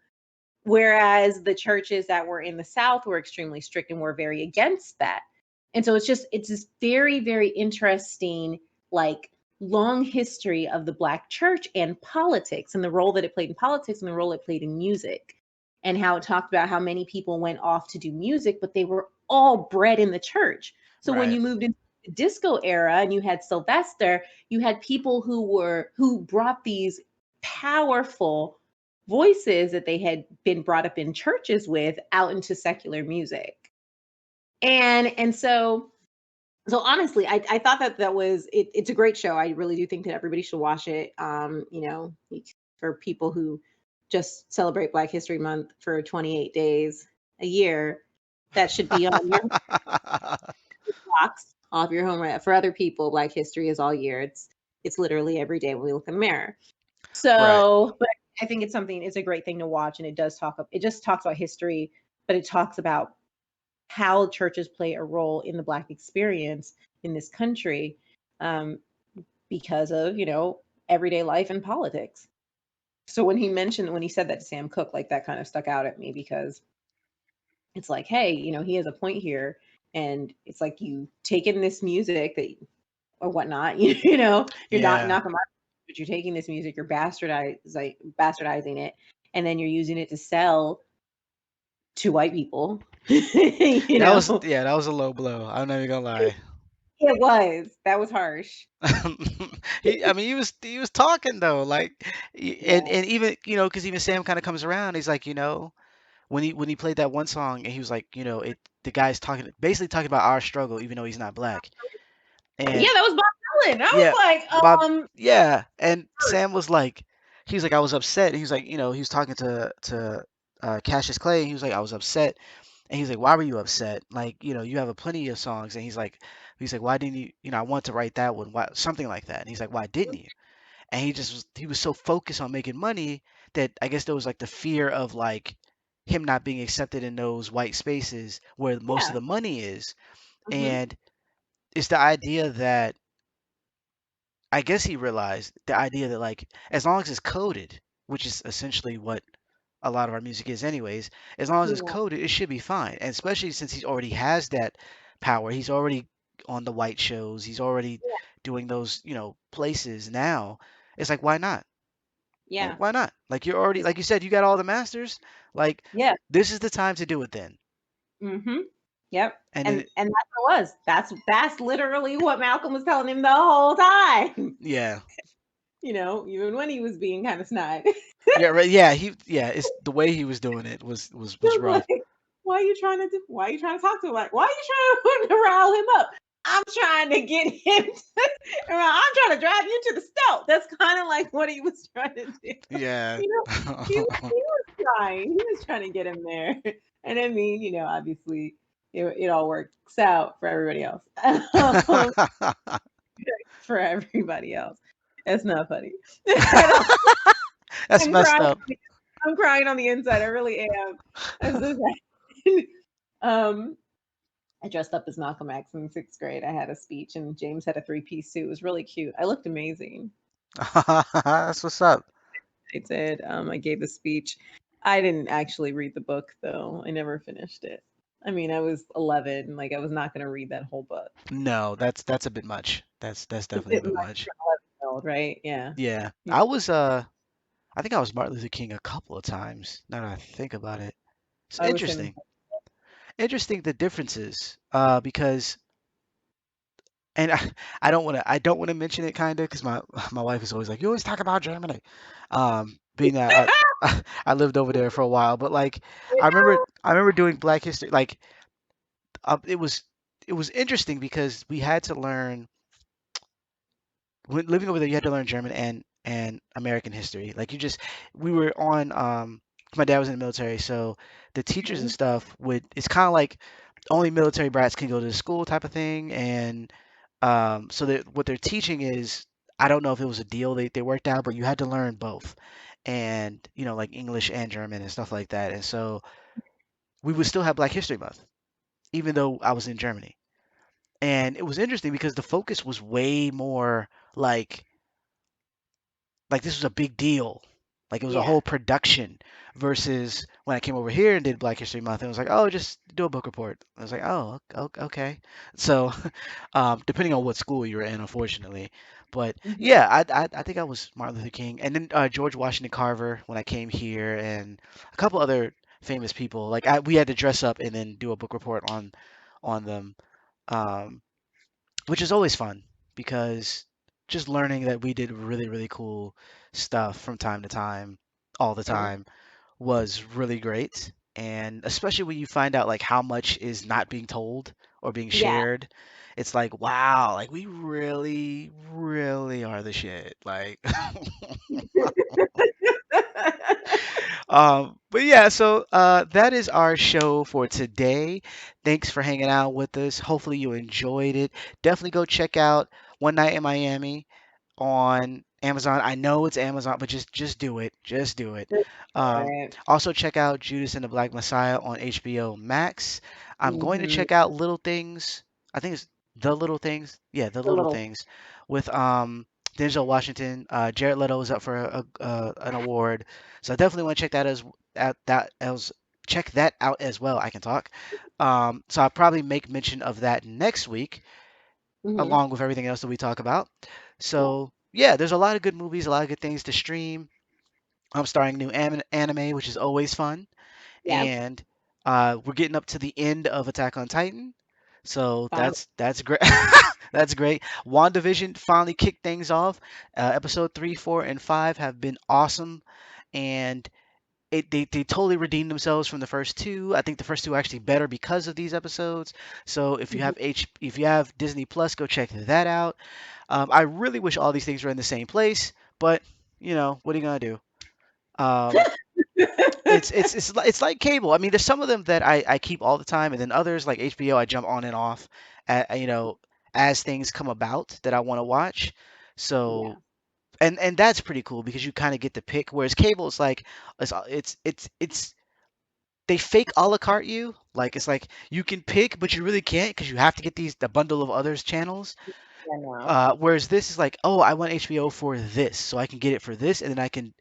whereas the churches that were in the South were extremely strict and were very against that. And so it's this very, very interesting, like, long history of the black church and politics, and the role that it played in politics and the role it played in music, and how it talked about how many people went off to do music, but they were all bred in the church. So when Right. you moved into the disco era and you had Sylvester, you had people who brought these powerful voices that they had been brought up in churches with out into secular music. And so honestly, I thought that that was it's a great show. I really do think that everybody should watch it. For people who just celebrate Black History Month for 28 days a year, that should be on your box off your home. Right? For other people, Black History is all year. It's literally every day when we look in the mirror. Right. So, but I think it's a great thing to watch, and it just talks about history, but it talks about how churches play a role in the Black experience in this country, um, because of, everyday life and politics. So when he said that to Sam Cooke, like that kind of stuck out at me, because it's like, hey, he has a point here. And it's like, you take in this music that or whatnot, you're not Yeah. knocking my, but you're taking this music, you're bastardizing it, and then you're using it to sell to white people. you That was know, yeah, that was a low blow. I'm not even gonna lie. that was harsh. I mean, he was talking though, like, and Yeah, and even because even Sam kind of comes around. He's like, when he played that one song, and he was like, the guy's basically talking about our struggle, even though he's not black. yeah, And that was Bob Dylan. I yeah, was like, Bob, yeah, and Sam was like, he was like, I was upset. He was like, he was talking to Cassius Clay. He was like, I was upset. And he's like, why were you upset? Like, you have a plenty of songs. And he's like, why didn't you, I want to write that one, why, something like that. And he's like, why didn't you? And he was so focused on making money that I guess there was like the fear of like him not being accepted in those white spaces where most of yeah, the money is. hmm And it's the idea that I guess he realized the idea that like as long as it's coded, which is essentially what a lot of our music is anyways, as long as it's yeah, coded, it should be fine. And especially since he already has that power, he's already on the white shows, he's already doing those, places now. It's like why not? Like yeah, why not? Like you're already like you said, you got all the masters. Like yeah. this is the time to do it then. hmm Yep. And And then and that's what it was. That's literally what Malcolm was telling him the whole time. yeah. Even when he was being kind of snide. Yeah, right. Yeah, it's the way he was doing it was Just rough. like, why are you trying to talk to him? Like, why are you trying to rile him up? I'm trying to get him I'm trying to drive you to the stove. That's kind of like what he was trying to do. Yeah. You know, he was trying. He was trying to get him there. And I mean, obviously it all works out for everybody else. For everybody else. That's not funny. That's I'm messed crying. up. I'm crying on the inside. I really am. I'm so sad. um, I dressed up as Malcolm X in 6th grade. I had a speech, and James had a three-piece suit. It was really cute. I looked amazing. That's what's up. I did. I gave the speech. I didn't actually read the book, though. I never finished it. I mean, I was 11. Like, I was not going to read that whole book. No, that's a bit much. That's It's a definitely a bit bit much much. for an 11-year-old, right? Yeah. Yeah. Yeah. I think I was Martin Luther King a couple of times, now that I think about it. It's I was him. interesting. Interesting the differences. Because and I don't want to mention it kind of because my my wife is always like, you always talk about Germany. Being that I lived over there for a while, but like You I remember doing Black History. Like it was interesting because we had to learn when living over there. You had to learn German and American history. Like you just we were on. My dad was in the military, so the teachers and know? stuff would. It's kind of like only military brats can go to the school type of thing, and so that what they're teaching is, I don't know if it was a deal they worked out, but you had to learn both, and like English and German and stuff like that. And so we would still have Black History Month, even though I was in Germany. And it was interesting because the focus was way more like this was a big deal. Like it was a Yeah. whole production versus when I came over here and did Black History Month, it was like, oh, just do a book report. I was like, oh, okay. So, depending on what school you were in, unfortunately. But Hmm. yeah, I think I was Martin Luther King, and then George Washington Carver when I came here, and a couple other famous people. Like we had to dress up and then do a book report on them. Um, which is always fun because just learning that we did really, really cool stuff from time to time, all the Yeah. time, was really great. And especially when you find out like how much is not being told or being Yeah. shared, it's like, wow, like we really, really are the shit. Like, but yeah, so that is our show for today. Thanks for hanging out with us. Hopefully you enjoyed it. Definitely go check out One Night in Miami on Amazon. I know it's Amazon, but just do it. Just do it. Right. Also check out Judas and the Black Messiah on HBO Max. I'm going to Hmm. check out Little Things. I think it's The Little Things. Yeah, The A Little little. Things with Denzel Washington. Jared Leto is up for an award, so I definitely want to check that as check that out as well. I can talk. So I'll probably make mention of that next week Hmm. along with everything else that we talk about. Yeah. So yeah, there's a lot of good movies, a lot of good things to stream. I'm starting new anime, which is always fun, Yeah. and we're getting up to the end of Attack on Titan, so Fine. that's great. That's great. WandaVision finally kicked things off. Episode 3, 4, and 5 have been awesome, and they totally redeemed themselves from the first two. I think the first two are actually better because of these episodes. So Hmm. if you have Disney Plus, go check that out. I really wish all these things were in the same place, but what are you gonna do? Um, it's like cable. I mean, there's some of them that I keep all the time, and then others like HBO I jump on and off, as things come about that I want to watch. Yeah. So and that's pretty cool because you kind of get to pick. Whereas cable is like it's they fake a la carte you. Like it's like you can pick, but you really can't because you have to get the bundle of others channels. I know. Whereas this is like, oh, I want HBO for this, so I can get it for this, and then I can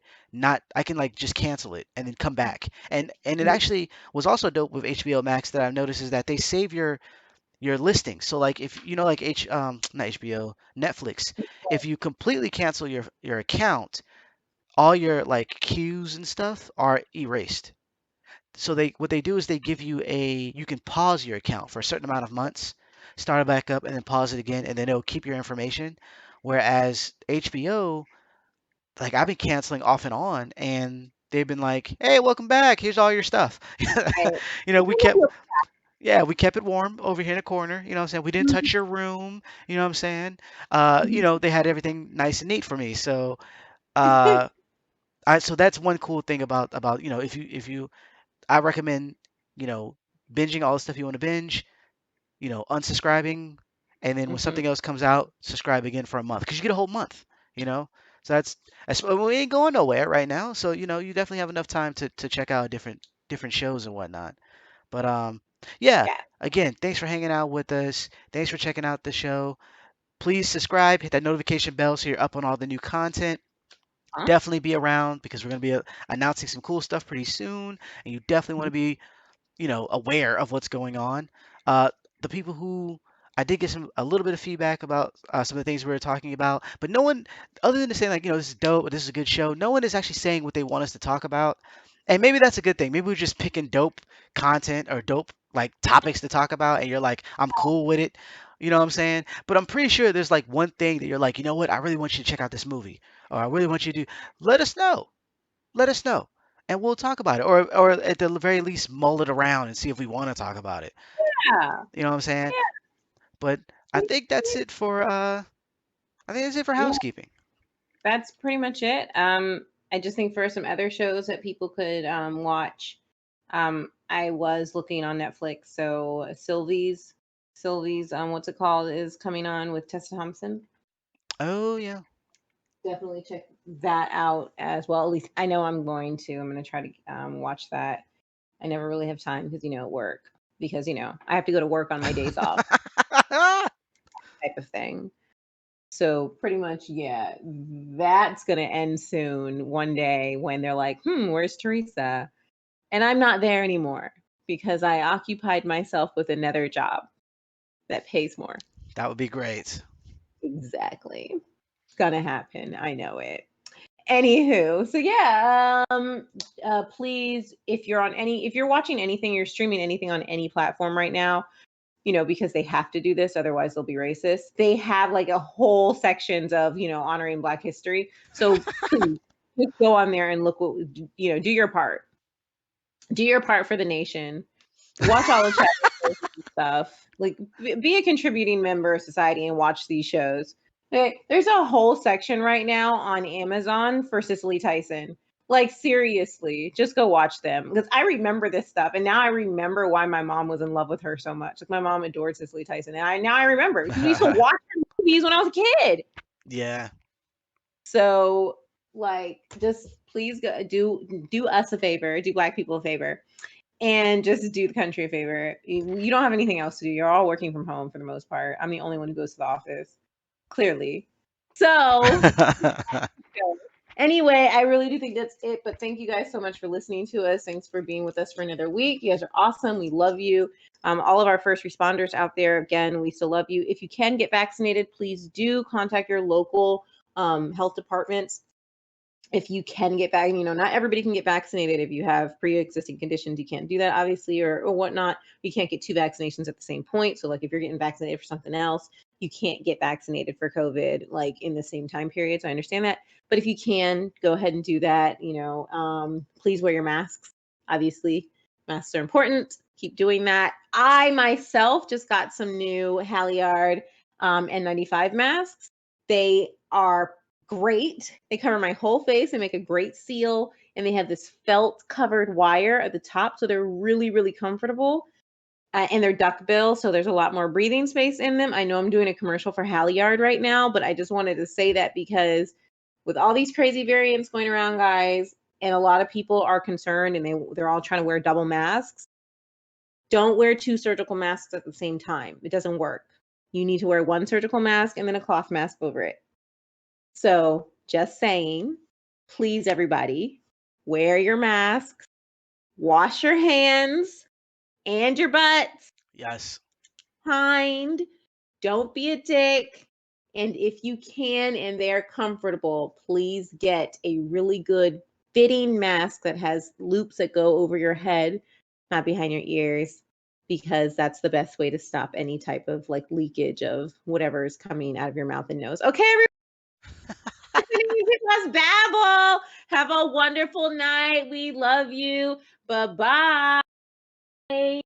like just cancel it and then come back. And it Mhm. actually was also dope with HBO Max that I've noticed is that they save your listing. So like if like not HBO, Netflix, if you completely cancel your account, all your like queues and stuff are erased. So they what they do is they give you you can pause your account for a certain amount of months, start it back up, and then pause it again, and then it'll keep your information. Whereas HBO, like I've been canceling off and on, and they've been like, "Hey, welcome back. Here's all your stuff." Right. You know, we kept yeah, we kept it warm over here in the corner. You know what I'm saying? We didn't touch your room. You know what I'm saying? Mhm. They had everything nice and neat for me. So, uh, so that's one cool thing about if you I recommend, you know, binging all the stuff you want to binge, unsubscribing, and then when Mhm. something else comes out, subscribe again for a month because you get a whole month, you know. So we ain't going nowhere right now, so you definitely have enough time to check out different shows and whatnot. But yeah. Yeah. Again, thanks for hanging out with us. Thanks for checking out the show. Please subscribe, hit that notification bell so you're up on all the new content. Huh? Definitely be around because we're going to be announcing some cool stuff pretty soon, and you definitely want to be aware of what's going on. Uh, the people who I did get a little bit of feedback about some of the things we were talking about, but no one, other than to say like, this is dope, this is a good show, no one is actually saying what they want us to talk about. And maybe that's a good thing. Maybe we're just picking dope content or dope like topics to talk about, and you're like, I'm cool with it. You know what I'm saying? But I'm pretty sure there's like one thing that you're like, you know what? I really want you to check out this movie, or I really want you to let us know. Let us know. and we'll talk about it, or at the very least mull it around and see if we want to talk about it. Yeah. You know what I'm saying? But I think that's it for I think that's it for Yeah, housekeeping. that's pretty much it. I just think for some other shows that people could watch, I was looking on Netflix. So Sylvie's what's it called is coming on with Tessa Thompson. Oh yeah, Definitely check that out as well. At least I know I'm going to. I'm going to try to watch that. I never really have time because at work because I have to go to work on my days off type of thing. So pretty much, yeah, that's gonna end soon one day when they're like, where's Teresa? And I'm not there anymore because I occupied myself with another job that pays more. that would be great. Exactly. It's gonna happen. I know it. Anywho, so yeah, please, if you're watching anything, you're streaming anything on any platform right now, because they have to do this, otherwise they'll be racist. They have like a whole sections of, honoring Black history. So please just go on there and look what, do your part. Do your part for the nation. Watch all the chat and stuff. Like, be a contributing member of society and watch these shows. There's a whole section right now on Amazon for Cicely Tyson. Like, seriously, just go watch them because I remember this stuff, and now I remember why my mom was in love with her so much. Like, my mom adored Cicely Tyson, and I remember because we used to watch her movies when I was a kid. Yeah, So, like, just please do us a favor, do Black people a favor, and just do the country a favor. You don't have anything else to do. You're all working from home for the most part. I'm the only one who goes to the office, clearly. So, anyway, I really do think that's it. But thank you guys so much for listening to us. Thanks for being with us for another week. You guys are awesome. We love you. All of our first responders out there, again, we still love you. If you can get vaccinated, please do contact your local health departments. If you can get back, not everybody can get vaccinated. If you have pre-existing conditions, you can't do that, obviously, or whatnot. You can't get two vaccinations at the same point. So, like, if you're getting vaccinated for something else, you can't get vaccinated for COVID, like, in the same time period. So I understand that. But if you can, go ahead and do that. Please wear your masks. Obviously, masks are important. Keep doing that. I myself just got some new Halyard N95 masks. They are great. They cover my whole face. They make a great seal, and they have this felt covered wire at the top, so they're really, really comfortable. And they're duckbill, so there's a lot more breathing space in them. I know I'm doing a commercial for Halyard right now, but I just wanted to say that because with all these crazy variants going around, guys, and a lot of people are concerned, and they're all trying to wear double masks. Don't wear two surgical masks at the same time. It doesn't work. You need to wear one surgical mask and then a cloth mask over it. So, just saying, please, everybody, wear your masks, wash your hands and your butts, yes. kind, don't be a dick. And if you can and they're comfortable, please get a really good fitting mask that has loops that go over your head, not behind your ears, because that's the best way to stop any type of like leakage of whatever is coming out of your mouth and nose. Okay, listening to us babble. Have a wonderful night. We love you. Bye bye.